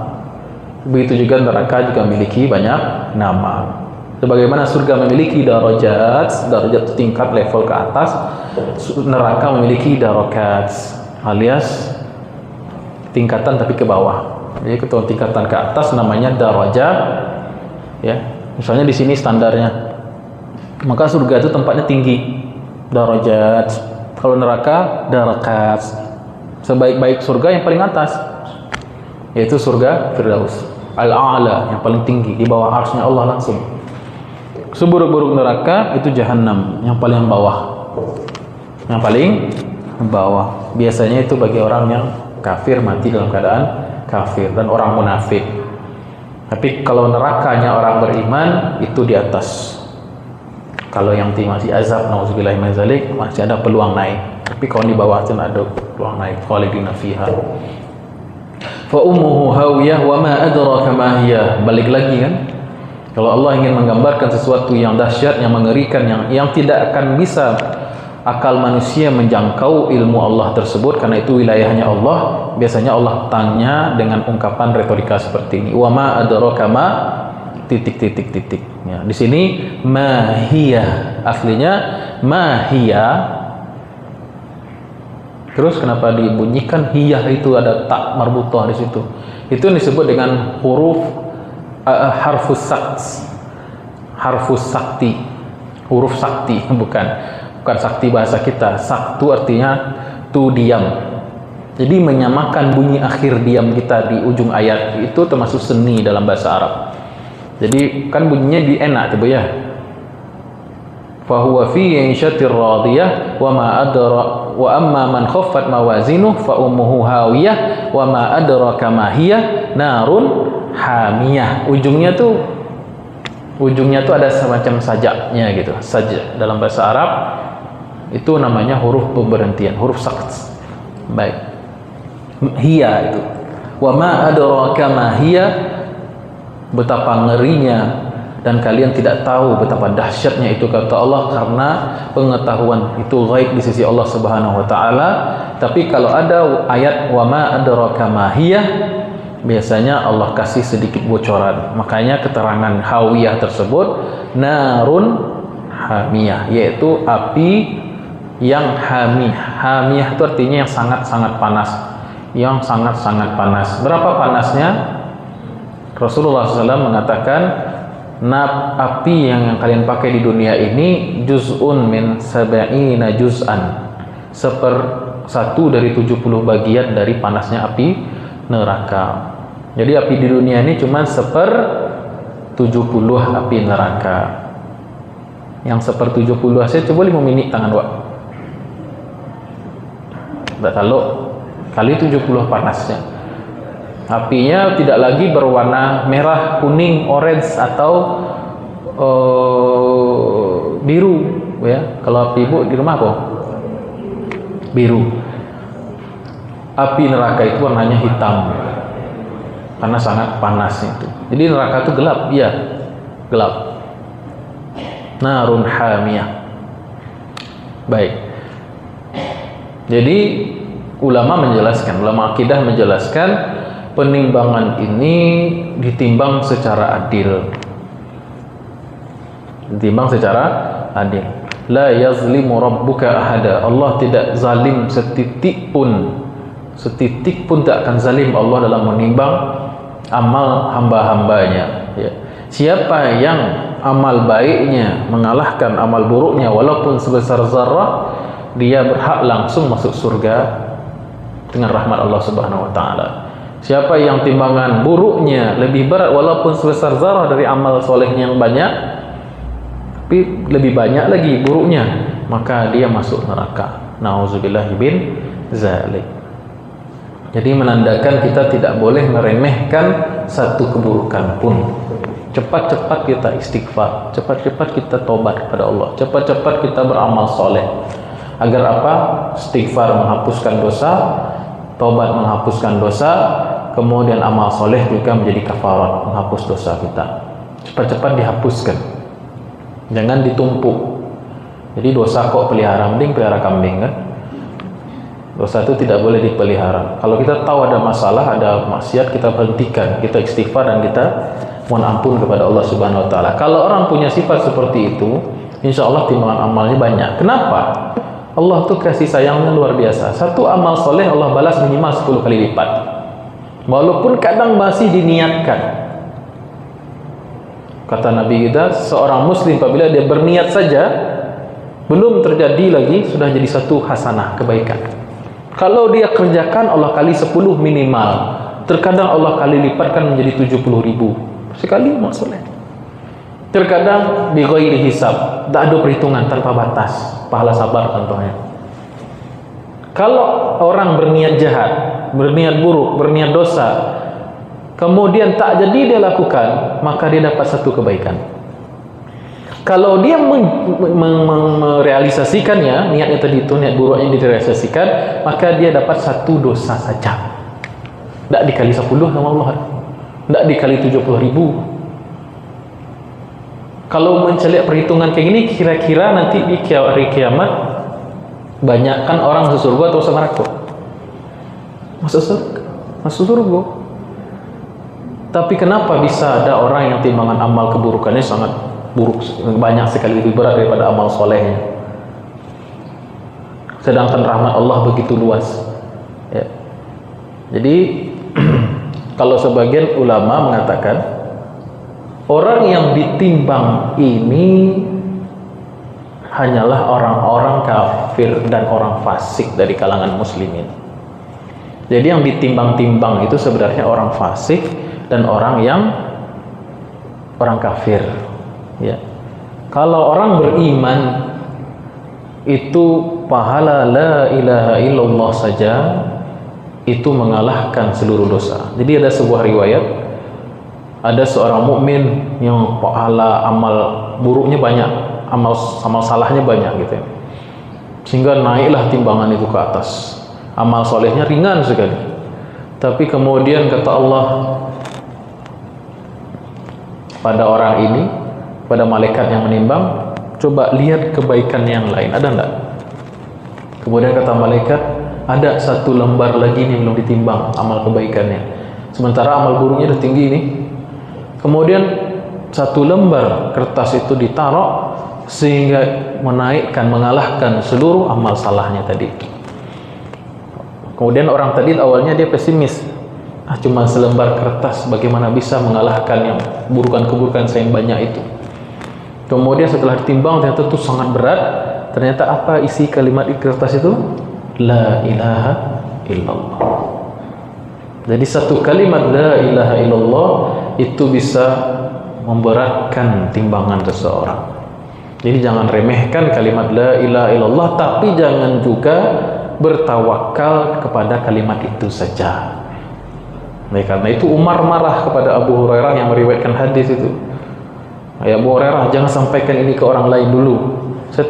begitu juga neraka juga memiliki banyak nama. Sebagaimana surga memiliki darajat itu tingkat level ke atas, neraka memiliki darakat alias tingkatan tapi ke bawah. Jadi ketika tingkatan ke atas namanya darajat, ya. Misalnya di sini standarnya, maka surga itu tempatnya tinggi, darajat. Kalau neraka darakat. Sebaik-baik surga yang paling atas. yaitu surga Firdaus al-a'la, yang paling tinggi di bawah arsy-Nya Allah langsung. Seburuk-buruk neraka itu Jahannam, yang paling bawah. Yang paling bawah. Biasanya itu bagi orang yang kafir, mati dalam keadaan kafir, dan orang munafik. Tapi kalau nerakanya orang beriman itu di atas. Kalau yang masih azab, nauzubillahi min dzalik, masih ada peluang naik. Tapi kalau di bawah itu ada peluang naik. Khalidina fiha. Fa ummuhu hawiyah wa ma adraka ma hiya. Balik lagi kan? Kalau Allah ingin menggambarkan sesuatu yang dahsyat, yang mengerikan, yang tidak akan bisa akal manusia menjangkau ilmu Allah tersebut, karena itu wilayahnya Allah, biasanya Allah tanya dengan ungkapan retorika seperti ini. Wa ma adraka ma titik. Ya, di sini mahiyah, aslinya mahiyah. Terus kenapa dibunyikan hiyah, itu ada tak marbutah di situ. Itu disebut dengan huruf harfus sakti. Huruf sakti, bukan sakti bahasa kita. Saktu artinya tu diam. Jadi menyamakan bunyi akhir diam kita di ujung ayat itu termasuk seni dalam bahasa Arab. Jadi kan bunyinya di enak tuh ya. Fa huwa fi 'ishatir radiyah wa ma adra wa amma man khaffat mawazinuhu fa ummuhu hawiyah wa ma adraka ma hiya narun hamiyah. Ujungnya tuh ada semacam sajaknya gitu. Sajak dalam bahasa Arab itu namanya huruf pemberhentian, huruf sakt. Baik. Hiya itu. Wa ma adraka ma hiya, betapa ngerinya, dan kalian tidak tahu betapa dahsyatnya itu, kata Allah, karena pengetahuan itu gaib di sisi Allah Subhanahu wa taala. Tapi kalau ada ayat wa ma adraka ma hiya, biasanya Allah kasih sedikit bocoran. Makanya keterangan hawiyah tersebut narun hamiyah, yaitu api yang hamiyah itu artinya yang sangat-sangat panas, yang sangat-sangat panas. Berapa panasnya? Rasulullah SAW mengatakan, api yang kalian pakai di dunia ini juz'un min sab'ina juz'an, 1/70 dari 70 bagian dari panasnya api neraka. Jadi api di dunia ini cuma 1/70 api neraka. Yang 1/70 saya coba 5 menit tangan Wak. Kalau kali 70 panasnya. Apinya tidak lagi berwarna merah, kuning, orange atau biru ya. Kalau api ibu di rumah apa? Biru. Api neraka itu warnanya hitam karena sangat panas itu. Jadi neraka itu gelap, iya, gelap. Narun hamiyah. Baik. Jadi ulama akidah menjelaskan penimbangan ini ditimbang secara adil. Ditimbang secara adil. La yazlimu rabbuka ahada. Allah tidak zalim setitik pun tak akan zalim Allah dalam menimbang amal hamba-hambanya ya. Siapa yang amal baiknya mengalahkan amal buruknya walaupun sebesar zarrah, dia berhak langsung masuk surga dengan rahmat Allah Subhanahu wa taala. Siapa yang timbangan buruknya lebih berat walaupun sebesar zarrah dari amal solehnya yang banyak, tapi lebih banyak lagi buruknya, maka dia masuk neraka. Nauzubillahi bin zalik. Jadi menandakan kita tidak boleh meremehkan satu keburukan pun. Cepat-cepat kita istighfar, cepat-cepat kita tobat kepada Allah, cepat-cepat kita beramal soleh. Agar apa? Istighfar menghapuskan dosa, tobat menghapuskan dosa, kemudian amal soleh juga menjadi kafarat, menghapus dosa kita. Cepat-cepat dihapuskan, jangan ditumpuk. Jadi dosa kok pelihara, mending pelihara kambing kan. Dosa itu tidak boleh dipelihara. Kalau kita tahu ada masalah, ada maksiat, kita hentikan, kita istighfar dan kita mohon ampun kepada Allah Subhanahu wa taala. Kalau orang punya sifat seperti itu, insya Allah timbangan amalnya banyak. Kenapa? Allah tuh kasih sayangnya luar biasa. Satu amal soleh Allah balas minimal 10 kali lipat, walaupun kadang masih diniatkan. Kata Nabi kita, seorang muslim apabila dia berniat saja, belum terjadi lagi, sudah jadi satu hasanah, kebaikan. Kalau dia kerjakan, Allah kali 10 minimal. Terkadang Allah kali lipatkan menjadi 70.000 sekali amal soleh. Terkadang bi ghairi hisab, tak ada perhitungan, tanpa batas. Pahala sabar contohnya. Kalau orang berniat jahat, berniat buruk, berniat dosa, kemudian tak jadi dia lakukan, maka dia dapat satu kebaikan. Kalau dia merealisasikannya, niatnya tadi itu, niat buruknya direalisasikan, maka dia dapat satu dosa saja. Tak dikali 10 sama Allah, tak dikali 70.000. Kalau mencari perhitungan kayak gini, kira-kira nanti di hari kiamat banyakkan orang masuk surga atau masuk neraka? Masuk surga. Tapi kenapa bisa ada orang yang timbangan amal keburukannya sangat buruk, banyak sekali, lebih berat daripada amal solehnya, sedangkan rahmat Allah begitu luas, ya. Jadi kalau sebagian ulama mengatakan orang yang ditimbang ini hanyalah orang-orang kafir dan orang fasik dari kalangan muslimin. Jadi yang ditimbang-timbang itu sebenarnya orang fasik dan orang kafir, ya. Kalau orang beriman itu pahala la ilaha illallah saja itu mengalahkan seluruh dosa. Jadi ada sebuah riwayat, ada seorang mukmin yang pahala amal buruknya banyak, amal salahnya banyak gitu ya, sehingga naiklah timbangan itu ke atas, amal solehnya ringan sekali. Tapi kemudian kata Allah pada orang ini, pada malaikat yang menimbang, coba lihat kebaikan yang lain, ada enggak? Kemudian kata malaikat, ada satu lembar lagi nih belum ditimbang amal kebaikannya, sementara amal buruknya udah tinggi nih. Kemudian satu lembar kertas itu ditaruh sehingga menaikkan, mengalahkan seluruh amal salahnya tadi. Kemudian orang tadi awalnya dia pesimis, cuma selembar kertas bagaimana bisa mengalahkan yang keburukan saya yang banyak itu. Kemudian setelah ditimbang ternyata itu sangat berat. Ternyata apa isi kalimat di kertas itu? La ilaha illallah. Jadi satu kalimat la ilaha illallah itu bisa memberatkan timbangan seseorang. Jadi jangan remehkan kalimat la ilaha illallah, tapi jangan juga bertawakal kepada kalimat itu saja. Nah, karena itu Umar marah kepada Abu Hurairah yang meriwayatkan hadis itu. Ya Abu Hurairah, jangan sampaikan ini ke orang lain dulu. Saya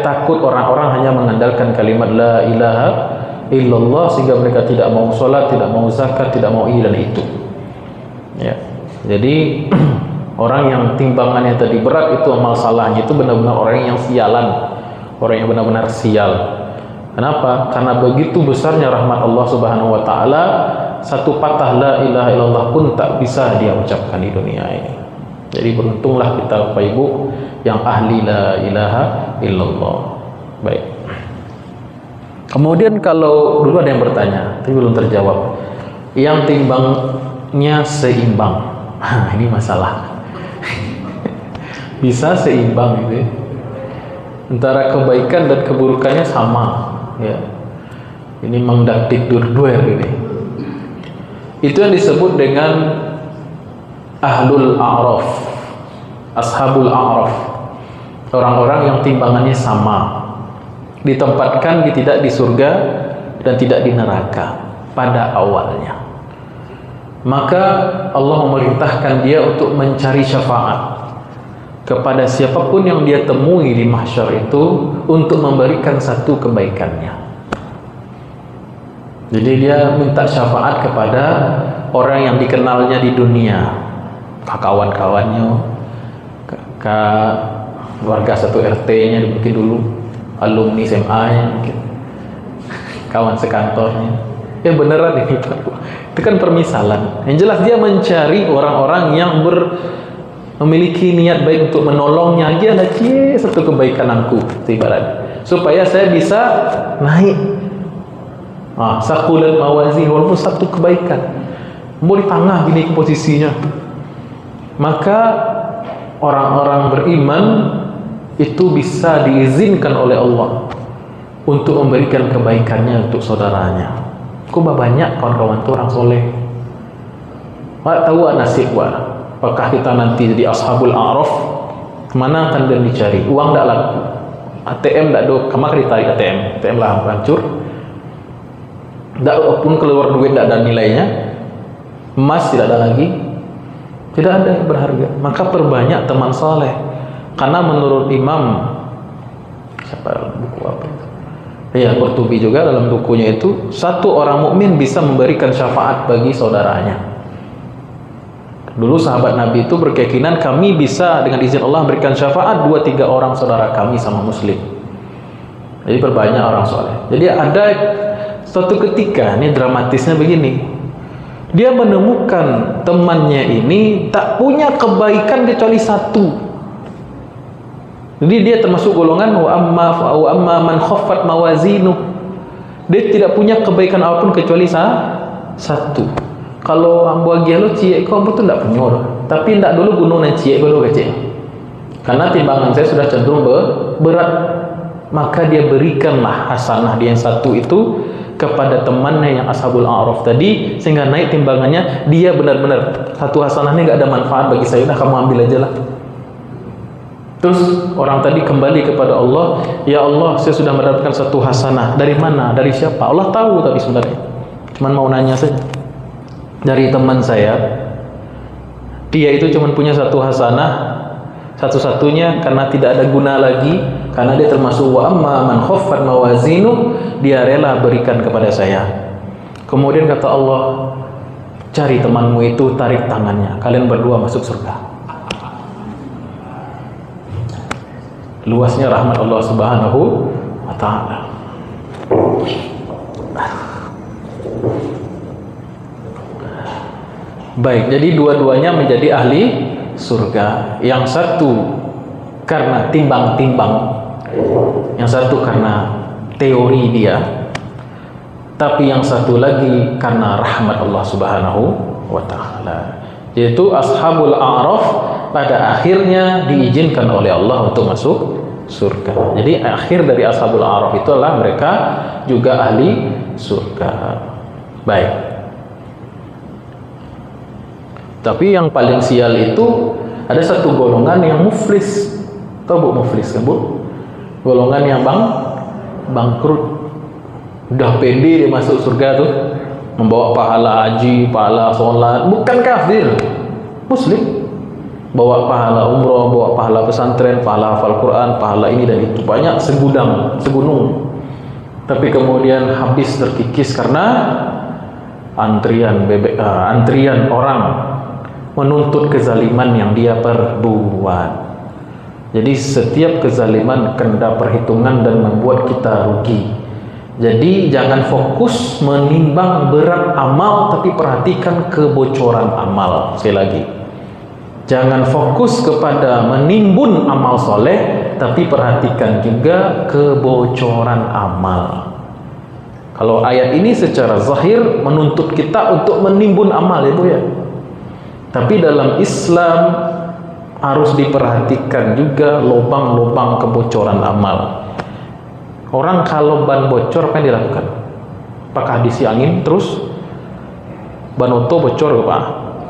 takut orang-orang hanya mengandalkan kalimat la ilaha illallah sehingga mereka tidak mau sholat, tidak mau zakat, tidak mau ini dan itu. Ya. Jadi orang yang timbangannya tadi berat itu amal salahnya itu benar-benar orang yang sialan, orang yang benar-benar sial. Kenapa? Karena begitu besarnya rahmat Allah Subhanahu wa taala, satu patah la ilaha illallah pun tak bisa dia ucapkan di dunia ini. Jadi beruntunglah kita Bapak Ibu yang ahli la ilaha illallah. Baik. Kemudian kalau dulu ada yang bertanya, tapi belum terjawab. Yang timbangnya seimbang. Ini masalah. Bisa seimbang gitu ya. Antara kebaikan dan keburukannya sama, ya. Ini mengdaktik dur-duer ini. Itu yang disebut dengan ahlul a'raf, ashabul a'raf. Orang-orang yang timbangannya sama, ditempatkan tidak di surga dan tidak di neraka pada awalnya. Maka Allah memerintahkan dia untuk mencari syafaat kepada siapapun yang dia temui di mahsyar itu untuk memberikan satu kebaikannya. Jadi dia minta syafaat kepada orang yang dikenalnya di dunia, kawan-kawannya, ke warga satu RT-nya mungkin dulu, alumni SMA-nya mungkin, kawan sekantornya. Ya beneran ini Pak. Itu kan permisalan. Yang jelas dia mencari orang-orang yang memiliki niat baik untuk menolongnya. Dia ada satu kebaikananku, ibarat, supaya saya bisa naik. Sakulat mawazin, walaupun satu kebaikan. Mau di tengah gini posisinya. Maka orang-orang beriman itu bisa diizinkan oleh Allah untuk memberikan kebaikannya untuk saudaranya. Kok banyak kawan-kawan itu orang soleh, tahu nasib wa. Apakah kita nanti jadi ashabul a'raf? Kemana akan dan dicari? Uang tak laku, ATM tak do, kamar ditarik ATM lah hancur. Tak pun keluar duit tak ada nilainya, emas tidak ada lagi, tidak ada yang berharga. Maka perbanyak teman saleh. Karena menurut Imam siapa buku apa itu? Ya, Qurtubi juga dalam bukunya itu, satu orang mukmin bisa memberikan syafaat bagi saudaranya. Dulu sahabat Nabi itu berkeyakinan kami bisa dengan izin Allah berikan syafaat 2-3 orang saudara kami sama muslim. Jadi perbanyak orang soleh. Jadi ada suatu ketika, ini dramatisnya begini, dia menemukan temannya ini tak punya kebaikan kecuali satu. Jadi dia termasuk golongan wa amma man khaffat mawazinu. Dia tidak punya kebaikan apapun kecuali satu. Kalau ambo gialo cie kau betul tak punya orang. Tapi tidak dulu gunung dan cie dulu kecil. Karena timbangan saya sudah cenderung berat. Maka dia berikanlah hasanah dia yang satu itu kepada temannya yang ashabul a'raf tadi, sehingga naik timbangannya. Dia benar-benar satu hasanahnya nggak ada manfaat bagi saya, udah kamu ambil aja lah. Terus orang tadi kembali kepada Allah, ya Allah saya sudah mendapatkan satu hasanah. Dari mana? Dari siapa? Allah tahu tapi sebenarnya cuman mau nanya saja. Dari teman saya, dia itu cuma punya satu hasanah, satu-satunya, karena tidak ada guna lagi, karena dia termasuk wa amma man khaffat mawazinu, dia rela berikan kepada saya. Kemudian kata Allah, cari temanmu itu, tarik tangannya, kalian berdua masuk surga. Luasnya rahmat Allah Subhanahu wa ta'ala. Baik, jadi dua-duanya menjadi ahli surga. Yang satu karena timbang-timbang, yang satu karena teori dia, tapi yang satu lagi karena rahmat Allah Subhanahu wa ta'ala. Yaitu ashabul a'raf pada akhirnya diizinkan oleh Allah untuk masuk surga. Jadi akhir dari ashabul a'raf itu adalah mereka juga ahli surga. Baik. Tapi yang paling sial itu ada satu golongan yang muflis. Tahu Bu muflis kan Bu? Golongan yang bangkrut. Udah pede dia masuk surga tuh, membawa pahala haji, pahala sholat, bukan kafir, muslim. Bawa pahala umroh, bawa pahala pesantren, pahala hafal Quran, pahala ini dan itu, banyak segunung. Tapi kemudian habis terkikis karena antrian orang menuntut kezaliman yang dia perbuat. Jadi setiap kezaliman kena perhitungan dan membuat kita rugi. Jadi jangan fokus menimbang berat amal, tapi perhatikan kebocoran amal. Sekali lagi, jangan fokus kepada menimbun amal soleh, tapi perhatikan juga kebocoran amal. Kalau ayat ini secara zahir menuntut kita untuk menimbun amal, ya Bu ya. Tapi dalam Islam harus diperhatikan juga lubang-lubang kebocoran amal. Orang kalau ban bocor apa yang dilakukan? Apakah diisi angin terus? Ban oto bocor Pak,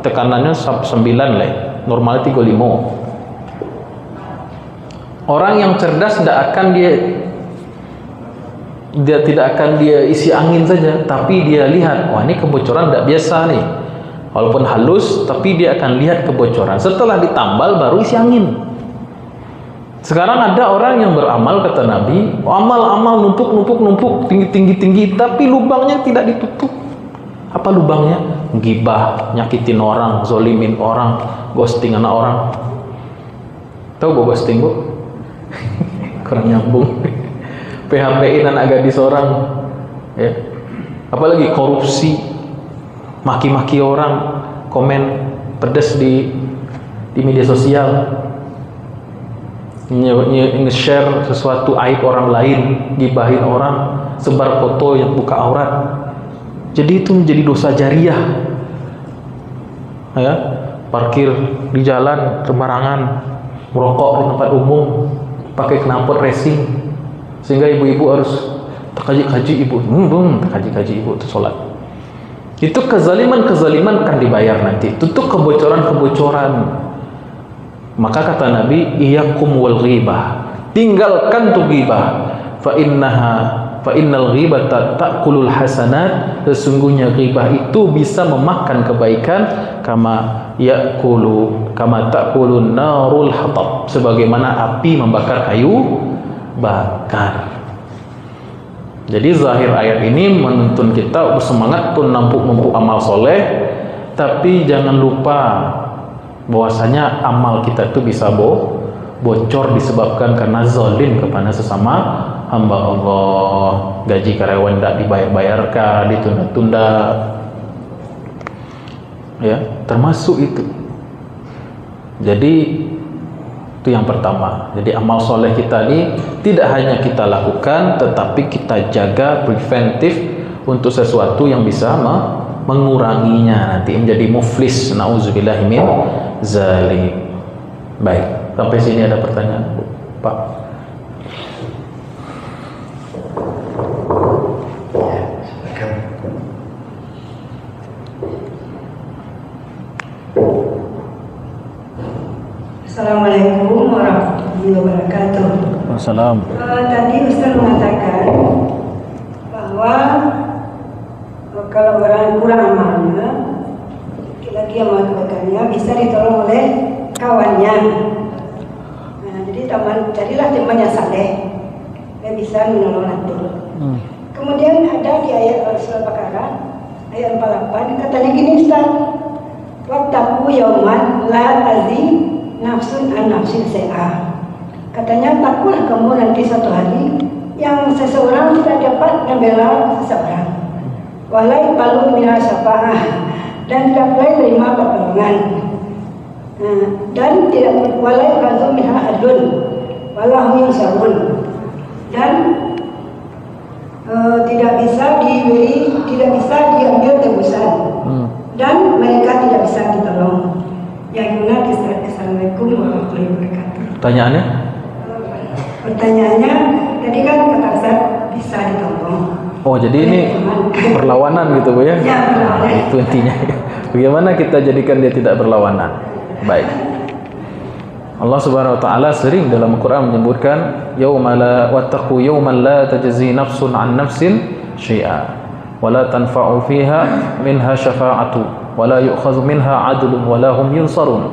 tekanannya 9 lah, normalnya 35. Orang yang cerdas tidak akan dia isi angin saja, tapi dia lihat, wah ini kebocoran tidak biasa nih. Walaupun halus, tapi dia akan lihat kebocoran. Setelah ditambal baru isi angin. Sekarang ada orang yang beramal, kata Nabi, amal numpuk tinggi, tapi lubangnya tidak ditutup. Apa lubangnya? Gibah, nyakitin orang, zolimin orang, ghosting anak orang. Tahu Bu ghosting Bu? Kurang nyambung. PHP-in anak gadis orang, ya. Apalagi korupsi, maki-maki orang, komen pedas di media sosial, nge-share sesuatu aib orang lain, gibahin orang, sebar foto yang buka aurat. Jadi itu menjadi dosa jariah, ya. Parkir di jalan sembarangan, merokok di tempat umum, pakai knalpot racing, sehingga ibu-ibu harus terkaji-kaji ibu, terkaji-kaji ibu itu sholat. Itu kezaliman akan dibayar nanti. Itu kebocoran-kebocoran. Maka kata Nabi, iyyakum wal ghibah. Tinggalkan tuh ghibah. Fa innal ghibata ta'kulul hasanat. Sesungguhnya ghibah itu bisa memakan kebaikan kama ta'kulun narul hatab. Sebagaimana api membakar kayu bakar. Jadi zahir ayat ini menuntun kita bersemangat pun nampuk amal soleh, tapi jangan lupa bahwasanya amal kita itu bisa bocor disebabkan karena zalim kepada sesama hamba Allah. Gaji karyawan tidak dibayar-bayarkan, ditunda-tunda, ya, termasuk itu. Jadi itu yang pertama. Jadi amal soleh kita ini tidak hanya kita lakukan, tetapi kita jaga preventif untuk sesuatu yang bisa menguranginya nanti menjadi muflis. Nauzubillahi min zalik. Baik, sampai sini ada pertanyaan, Pak? Assalamualaikum warahmatullahi wabarakatuh. Wassalam. Tadi Ustaz mengatakan bahwa kalau orang kurang amalnya, laki-laki yang melakukannya bisa ditolong oleh kawannya. Nah, jadi carilah teman yang saleh, dia bisa menolong nanti. Kemudian ada di ayat surah Al-Baqarah ayat 48 katanya gini Ustaz, wattaqu yauman la tazi nafsun an nafsin se'ah. Katanya takutlah kamu nanti suatu hari yang seseorang tidak dapat membela seseorang, walai palu minal syafa'ah, dan tidak boleh terima pertolongan, dan tidak walai kazu minha adun walahu yang sarun, dan tidak bisa diambil tebusan, dan mereka tidak bisa ditolong. Yang benar Assalamualaikum warahmatullahi wabarakatuh. Pertanyaannya? Pertanyaannya, tadi kan kata Ustaz bisa ditolong. Oh, jadi ini perlawanan gitu Bu ya? Ya, perlawanan. Itu intinya. Bagaimana kita jadikan dia tidak berlawanan? Baik. Allah Subhanahu wa taala sering dalam Al-Qur'an menyebutkan wattaqu yawman la tajzi nafsun an nafsin syai'a wa la tanfa'u fiha minha syafa'atu wala yu'khadhu minha 'adlun wala hum yunsarun.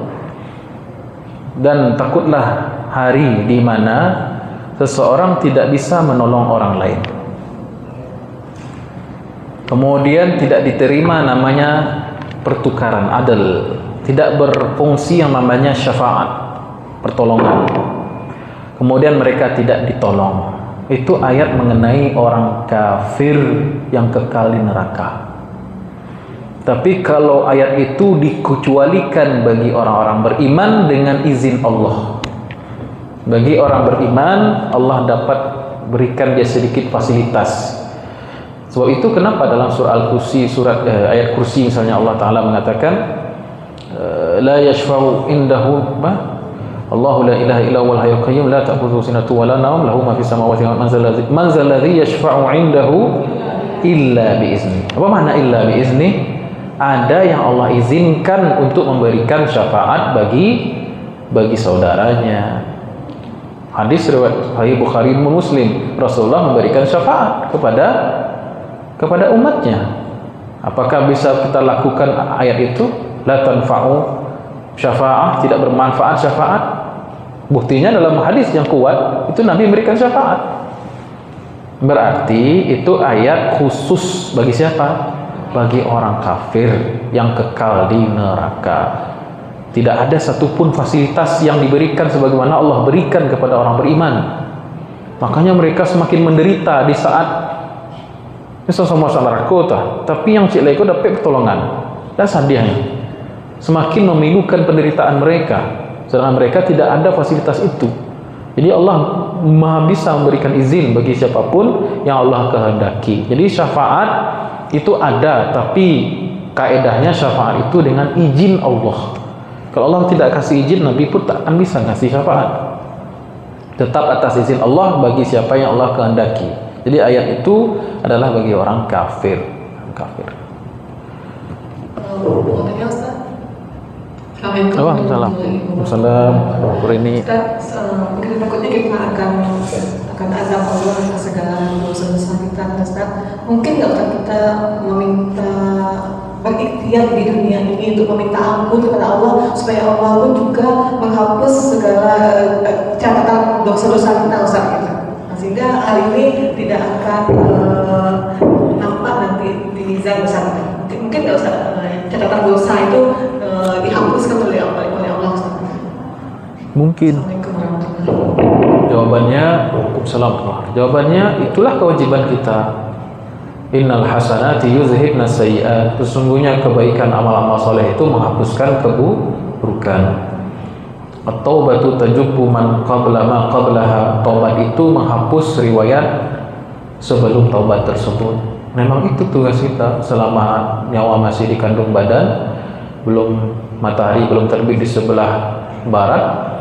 Dan takutlah hari di mana seseorang tidak bisa menolong orang lain, kemudian tidak diterima namanya pertukaran adil, tidak berfungsi yang namanya syafaat, pertolongan, kemudian mereka tidak ditolong. Itu ayat mengenai orang kafir yang kekal di neraka. Tapi kalau ayat itu dikecualikan bagi orang-orang beriman dengan izin Allah. Bagi orang beriman, Allah dapat berikan dia sedikit fasilitas. Sebab itu kenapa dalam surah Al-Kursi, ayat kursi misalnya Allah Ta'ala mengatakan la yashfa'u indahu Allahu la ilaha illa huwal hayyul qayyum la ta'khudhuhu sinatun wa la nawm lahu ma fis samawati wa man zal ladzi yashfa'u indahu illa biizni. Apa makna illa biizni? Ada yang Allah izinkan untuk memberikan syafaat bagi saudaranya. Hadis riwayat Sahih Bukhari dan Muslim, Rasulullah memberikan syafaat kepada umatnya. Apakah bisa kita lakukan ayat itu? La tanfa'u syafa'ah, tidak bermanfaat syafaat. Buktinya dalam hadis yang kuat itu Nabi memberikan syafaat. Berarti itu ayat khusus bagi siapa? Bagi orang kafir yang kekal di neraka. Tidak ada satupun fasilitas yang diberikan sebagaimana Allah berikan kepada orang beriman. Makanya mereka semakin menderita di saat ini sama-sama rakota, tapi yang cik leko dapat pertolongan. Dan sadiahnya semakin memilukan penderitaan mereka, sedangkan mereka tidak ada fasilitas itu. Jadi Allah Maha bisa memberikan izin bagi siapapun yang Allah kehendaki. Jadi syafaat itu ada, tapi kaedahnya syafaat itu dengan izin Allah. Kalau Allah tidak kasih izin, Nabi pun tak akan bisa ngasih syafaat. Tetap atas izin Allah bagi siapa yang Allah kehendaki. Jadi ayat itu adalah bagi orang kafir. Pertanyaannya Ustaz. Waalaikumsalam. Ini Ustaz, mungkin takutnya kita akan azab Allah atas segala dosa-dosa kita, Ustaz. Mungkin nggak Ustaz kita meminta berikhtiar di dunia ini untuk meminta ampun kepada Allah supaya Allah pun juga menghapus segala catatan dosa-dosa kita, Ustaz, gitu. Sehingga hal ini tidak akan nampak nanti di mizan dosa kita. Mungkin nggak Ustaz, catatan dosa itu dihapuskan oleh Allah, Ustaz. mungkin. Jawabannya, jawabannya itulah kewajiban kita. Innal hasanati yuzhibna sayyi'at. Sesungguhnya kebaikan amal-amal soleh itu menghapuskan keburukan. At-taubatu tajubbu man qabla ma qablaha. Taubat itu menghapus riwayat sebelum taubat tersebut. Memang itu tugas kita selama nyawa masih di kandung badan, matahari belum terbit di sebelah barat.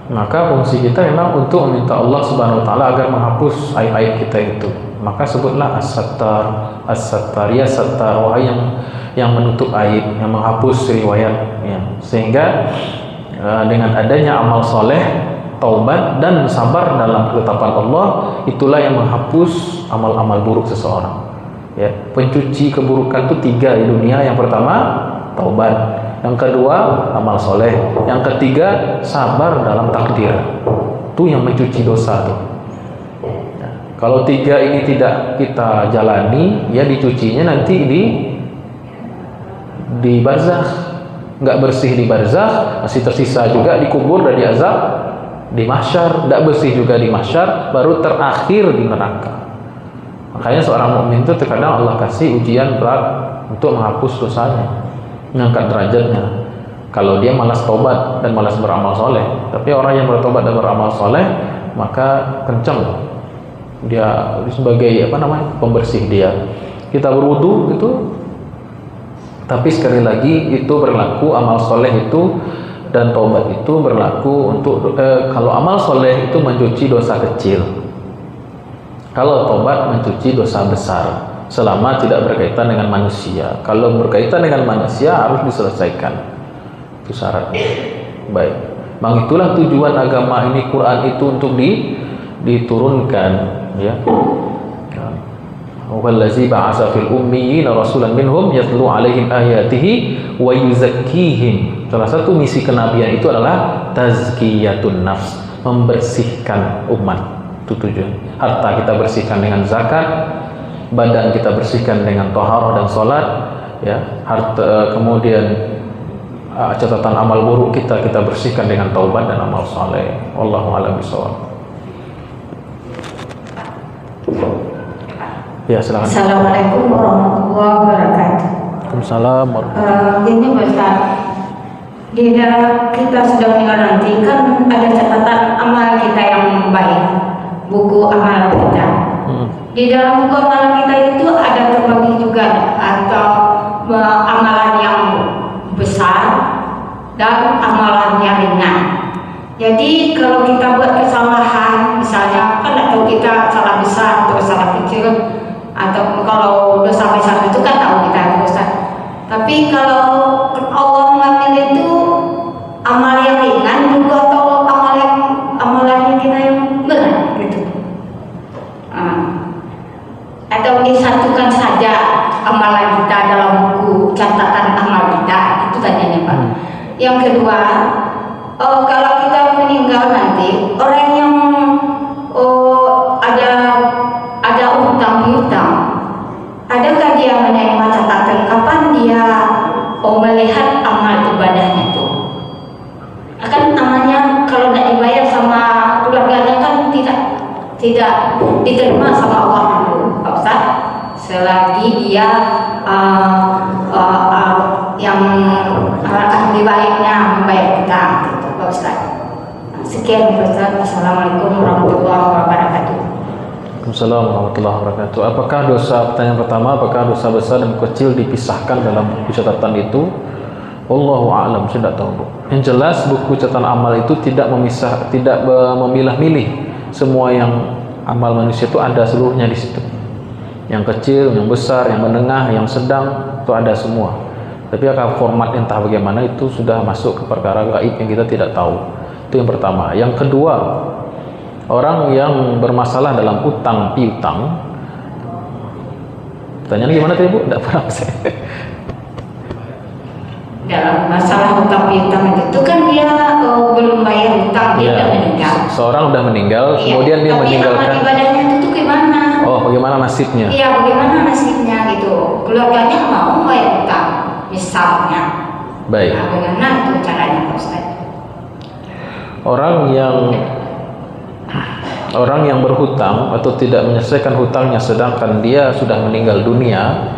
Maka fungsi kita memang untuk meminta Allah Subhanahu wa taala agar menghapus aib-aib kita itu. Maka sebutlah as-sattar, as-sattar, ya sattar, wahai yang menutup aib, yang menghapus riwayat, ya. Sehingga dengan adanya amal soleh, taubat dan sabar dalam ketetapan Allah, itulah yang menghapus amal-amal buruk seseorang. Ya, pencuci keburukan itu 3 di dunia. Yang pertama taubat, yang kedua amal soleh, yang ketiga sabar dalam takdir. Itu yang mencuci dosa tuh. Ya, kalau 3 ini tidak kita jalani, ya dicucinya nanti di barzakh. Nggak bersih di barzakh, masih tersisa juga dikubur dan diazab di mahsyar. Nggak bersih juga di mahsyar, baru terakhir di neraka. Makanya seorang mukmin itu terkadang Allah kasih ujian berat untuk menghapus dosanya, mengangkat derajatnya. Kalau dia malas tobat dan malas beramal soleh. Tapi orang yang bertobat dan beramal soleh, maka kencang dia sebagai pembersih dia. Kita berwudu itu, tapi sekali lagi itu berlaku amal soleh itu dan tobat itu berlaku untuk kalau amal soleh itu mencuci dosa kecil. Kalau tobat mencuci dosa besar, selama tidak berkaitan dengan manusia. Kalau berkaitan dengan manusia harus diselesaikan. Itu syaratnya. Baik. Bang, itulah tujuan agama ini, Quran itu untuk diturunkan, ya. Wallazi ba'atsa fil ummiyina rasulan minhum yatlu 'alaihim ayatihi wa yuzakkihim. Salah satu misi kenabian itu adalah tazkiyatun nafs, membersihkan umat. Itu tujuan. Harta kita bersihkan dengan zakat, badan kita bersihkan dengan thaharah dan salat, ya. Kemudian catatan amal buruk kita bersihkan dengan taubat dan amal saleh. Wallahu a'lam bishawab. Ya, silakan. Assalamualaikum warahmatullahi wabarakatuh. Waalaikumsalam warahmatullahi. Ini Ustaz, di dalam kita sudah meninggal nanti kan ada catatan amal kita yang baik, buku amal kita. Di dalam buku amal kita itu ada terbagi juga atau amalan yang besar dan amalan yang ringan. Jadi kalau kita buat kesalahan, misalnya kan atau kita salah besar atau salah kecil, atau kalau dosa besar itu kan tahu kita dosa. Tapi kalau Allah mengambil itu amal yang ringan juga atau amalannya kita yang berat gitu. Atau disatukan saja amalan kita dalam buku catatan amal kita, itu tanyanya Pak. Yang kedua, kalau kita meninggal nanti, orang yang ada utang piutang, adakah dia menerima catatan kapan dia melihat amal ibadahnya itu? Akan amalnya kalau tidak dibayar sama keluarganya kan tidak diterima sama Allah Pak Ustaz, selagi dia yang ahli baiknya membayar kita gitu, Pak Ustaz. Sekian Pak Ustaz. Assalamualaikum warahmatullahi wabarakatuh. Waalaikumsalam warahmatullahi wabarakatuh. Pertanyaan pertama, apakah dosa besar dan kecil dipisahkan dalam buku catatan itu? Wallahu a'lam, saya tidak tahu, Bu. Yang jelas buku catatan amal itu tidak memilah-milih. Semua yang amal manusia itu ada seluruhnya di situ. Yang kecil, yang besar, yang menengah, yang sedang, itu ada semua. Tapi akan format entah bagaimana itu sudah masuk ke perkara gaib yang kita tidak tahu. Itu yang pertama. Yang kedua, orang yang bermasalah dalam utang piutang. Pertanyaan gimana tadi Bu? Tidak paham saya. Dalam masalah hutang piutang itu kan dia belum bayar hutang, dia udah meninggal. Seorang udah meninggal, kemudian dia meninggalkan. Tapi ibadahnya itu gimana? Oh, bagaimana nasibnya? Iya, bagaimana nasibnya gitu? Keluarganya mau bayar hutang, misalnya. Baik. Nah, bagaimana itu caranya, Pak Ustaz? Orang yang berhutang atau tidak menyelesaikan hutangnya sedangkan dia sudah meninggal dunia,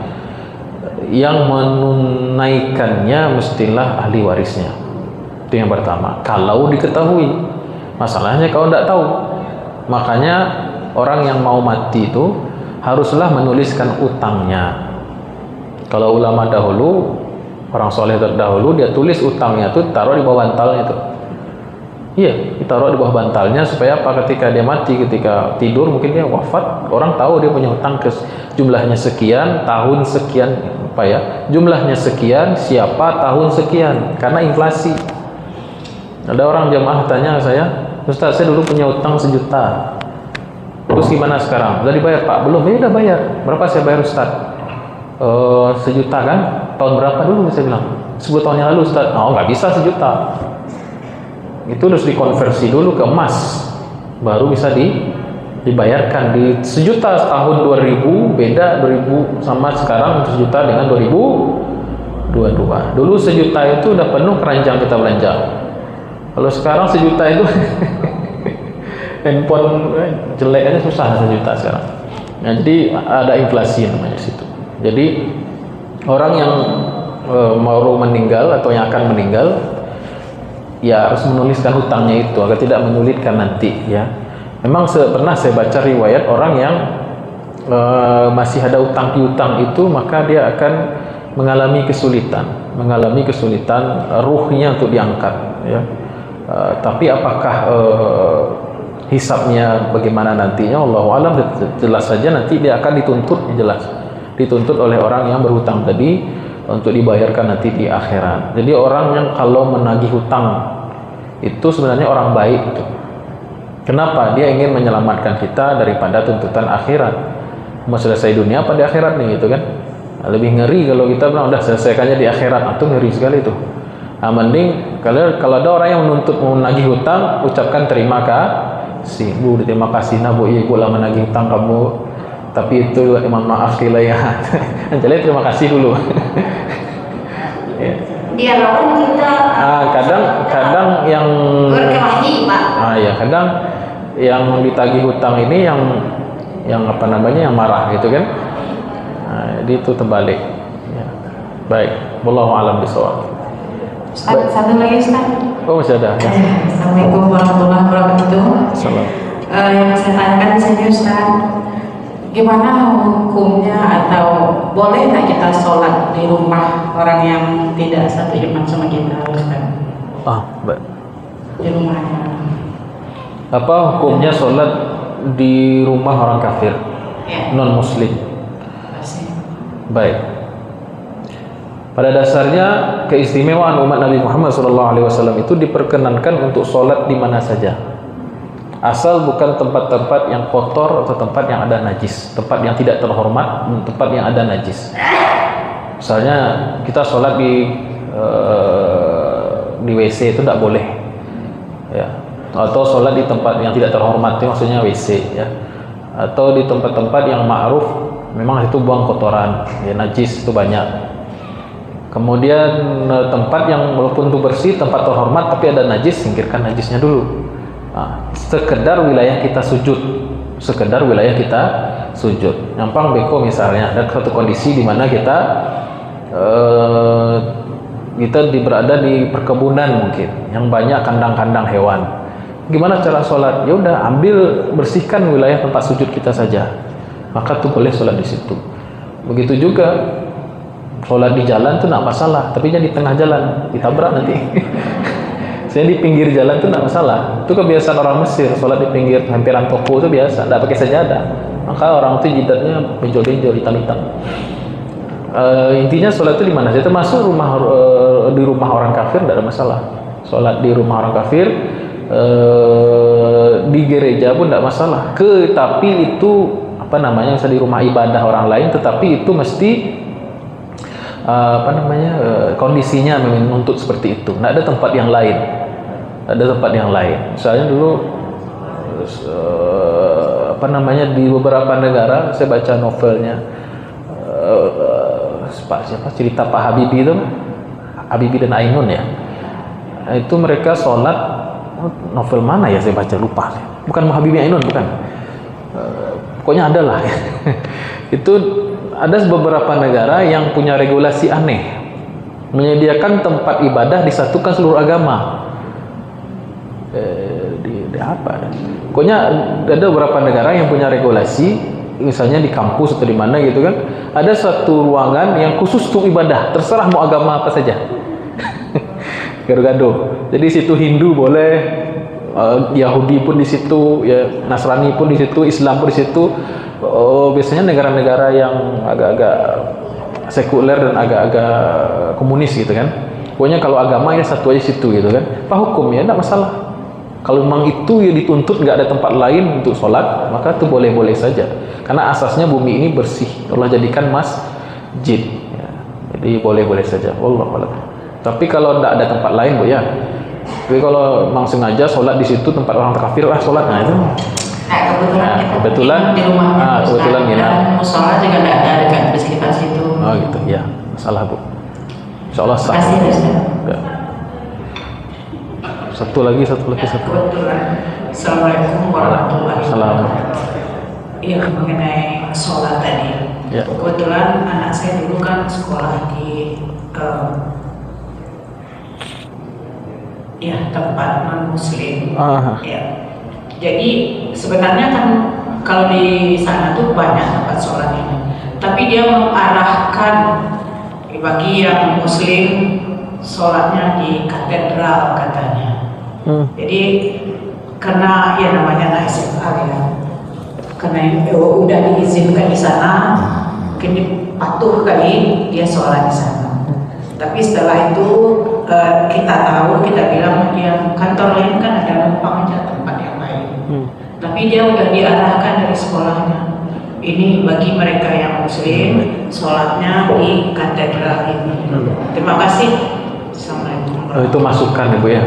yang menunaikannya mestilah ahli warisnya. Itu yang pertama. Kalau diketahui, masalahnya kalau tidak tahu, makanya orang yang mau mati itu haruslah menuliskan utangnya. Kalau ulama dahulu, orang soleh terdahulu, dia tulis utangnya itu taruh di bawah bantalnya itu. Iya, ditaruh di bawah bantalnya supaya apa, ketika dia mati, ketika tidur mungkin dia wafat, orang tahu dia punya hutang ke jumlahnya sekian, tahun sekian, apa ya, jumlahnya sekian, siapa, tahun sekian, karena inflasi. Ada orang jamaah tanya saya, Ustaz, saya dulu punya hutang 1 juta, terus gimana sekarang? Udah dibayar Pak? Belum. Ya udah bayar. Berapa saya bayar Ustaz? 1 juta kan? Tahun berapa dulu? Saya bilang 10 tahun yang lalu Ustaz. Oh, nggak bisa 1 juta. Itu harus dikonversi dulu ke emas, baru bisa dibayarkan. Di 1 juta tahun 2000 beda 2000 sama sekarang 1 juta dengan 2022. Dulu 1 juta itu udah penuh keranjang kita belanja. Kalau sekarang 1 juta itu handphone jelek aja susah 1 juta sekarang. Nah, jadi ada inflasi namanya situ. Jadi orang yang mau meninggal atau yang akan meninggal, ya harus menuliskan hutangnya itu agar tidak menyulitkan nanti, ya. Memang pernah saya baca riwayat orang yang masih ada utang piutang itu, maka dia akan mengalami kesulitan ruhnya untuk diangkat, ya. Tapi apakah hisabnya bagaimana nantinya, Allahu a'lam. Jelas saja nanti dia akan dituntut oleh orang yang berhutang tadi untuk dibayarkan nanti di akhirat. Jadi orang yang kalau menagih hutang itu sebenarnya orang baik itu. Kenapa? Dia ingin menyelamatkan kita daripada tuntutan akhirat. Mau selesai dunia apa di akhirat nih, gitu kan? Lebih ngeri kalau kita bilang udah selesaikannya di akhirat, itu ngeri sekali itu. Nah, mending kalau ada orang yang menuntut menagih hutang, ucapkan terima kasih Bu, terima kasih nah Bu, ibu lah menagih hutang kamu, tapi itu mohon maaf kila ya. Jadi terima kasih dulu. Ya. Dia lawan kita. Kadang yang berkelahi, Pak. Ya, kadang yang ditagih hutang ini yang apa namanya, yang marah gitu kan. Jadi itu terbalik. Ya. Baik, wallahu a'lam bishawab. Ustaz, satu lagi Ustaz. Oh, masih ada. Ya. Assalamualaikum warahmatullahi wabarakatuh. Salam. Yang saya tanyakan di sini Ustaz, gimana hukumnya atau boleh nggak kita sholat di rumah orang yang tidak satu iman sama kita, Ustaz? Baik. Di rumahnya. Apa hukumnya sholat di rumah orang kafir, Ya. non muslim? Masih. Baik. Pada dasarnya keistimewaan umat Nabi Muhammad SAW itu diperkenankan untuk sholat di mana saja, asal bukan tempat-tempat yang kotor atau tempat yang ada najis, tempat yang tidak terhormat, tempat yang ada najis. Misalnya kita sholat di WC itu tidak boleh, ya. Atau sholat di tempat yang tidak terhormat, itu maksudnya WC, ya. Atau di tempat-tempat yang ma'ruf, memang itu buang kotoran, ya, najis itu banyak. Kemudian tempat yang walaupun itu bersih, tempat terhormat, tapi ada najis, singkirkan najisnya dulu. Sekedar wilayah kita sujud, nyampang beko misalnya, ada suatu kondisi di mana kita berada di perkebunan mungkin yang banyak kandang-kandang hewan. Gimana cara sholat? Ya udah, bersihkan wilayah tempat sujud kita saja, maka tuh boleh sholat di situ. Begitu juga sholat di jalan tuh nggak masalah, tapi jangan di tengah jalan, ditabrak nanti. Saya di pinggir jalan itu tidak masalah. Itu kebiasaan orang Mesir, sholat di pinggir hampiran toko itu biasa, tidak pakai sajadah. Maka orang itu jidatnya benjol-benjol, hitam-hitam. Intinya sholat itu di mana? Saya termasuk di rumah orang kafir tidak ada masalah. Sholat di rumah orang kafir, di gereja pun tidak masalah. Tapi itu apa namanya, misalnya di rumah ibadah orang lain, tetapi itu mesti kondisinya menuntut seperti itu. Tidak ada tempat yang lain. Tidak ada tempat yang lain. Misalnya dulu di beberapa negara saya baca novelnya cerita Pak Habibie itu, Habibie dan Ainun ya. Itu mereka sholat, novel mana ya saya baca lupa. Bukan Habibie Ainun, bukan. Pokoknya ada lah. Itu ada beberapa negara yang punya regulasi aneh, menyediakan tempat ibadah disatukan seluruh agama. Pokoknya ada beberapa negara yang punya regulasi, misalnya di kampus atau di mana gitu kan, ada satu ruangan yang khusus untuk ibadah, terserah mau agama apa saja. Gado-gado. Jadi situ Hindu boleh, Yahudi pun di situ, ya Nasrani pun di situ, Islam pun di situ. Biasanya negara-negara yang agak-agak sekuler dan agak-agak komunis gitu kan. Pokoknya kalau agama ya satu aja situ gitu kan. Apa hukum ya, tidak masalah. Kalau memang itu ya dituntut, nggak ada tempat lain untuk sholat, maka itu boleh-boleh saja. Karena asasnya bumi ini bersih, Allah jadikan masjid. Ya. Jadi boleh-boleh saja. Wallahu a'lam. Tapi kalau tidak ada tempat lain, Bu ya. Tapi kalau memang sengaja sholat di situ tempat orang kafir, sholatnya itu. Kebetulan di rumah. Kebetulan dan musola juga tidak ada dekat di sekitar situ. Oh gitu, ya. Salah Bu. Insya Allah sah. Terima kasih, Ya. Satu lagi. Kebetulan. Assalamualaikum warahmatullahi wabarakatuh. Iya, mengenai sholat tadi. Ya. Kebetulan anak saya dulu kan sekolah di tempat non muslim. Ya. Jadi sebenarnya kan kalau di sana tuh banyak tempat sholat ini, tapi dia mengarahkan bagi yang muslim sholatnya di katedral katanya. Jadi karena ya namanya anak SMA ya, karena udah diizinkan di sana, mungkin patuh kali dia sholat di sana. Tapi setelah itu kita bilang dia kantor lain kan ada numpang aja tempat yang lain. Tapi dia udah diarahkan dari sekolahnya. Ini bagi mereka yang muslim, sholatnya di katedral ini. Terima kasih. Assalamualaikum. Itu masukan Ibu ya.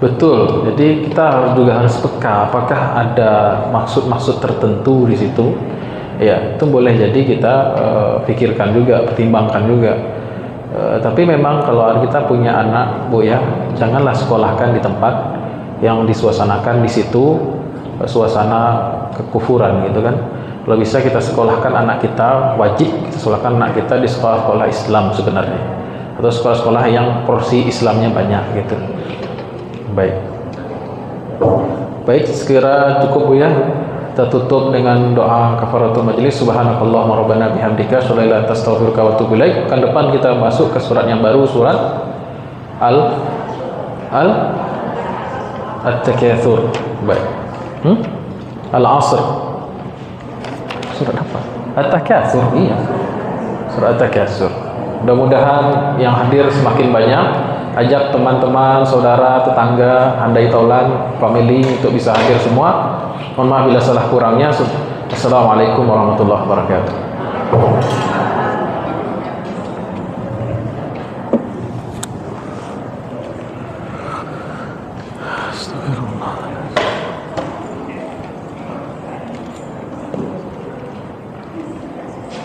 Betul. Jadi kita juga harus peka apakah ada maksud-maksud tertentu di situ. Ya, itu boleh jadi kita pikirkan juga, pertimbangkan juga. Tapi memang kalau kita punya anak, Bu ya, janganlah sekolahkan di tempat yang disuasanakan di situ suasana kekufuran gitu kan. Kalau bisa kita sekolahkan anak kita, wajib kita sekolahkan anak kita di sekolah-sekolah Islam sebenarnya, atau sekolah-sekolah yang porsi Islamnya banyak gitu. Baik, sekira cukup Bu ya. Kita tutup dengan doa kafaratul majlis. Subhanakallahumma rabbana bihamdika asyhadu an la ilaha illa anta astaghfiruka wa atubu ilaik. Kan depan kita masuk ke surat yang baru, surat At-Takatsur. Baik. Al-Asr. Surat apa? At-Takatsur. Iya. Surat At-Takatsur. Mudah-mudahan yang hadir semakin banyak. Ajak teman-teman, saudara, tetangga, handai taulan, family untuk bisa hadir semua. Mohon maaf bila salah kurangnya. Assalamualaikum warahmatullahi wabarakatuh. Astagfirullah.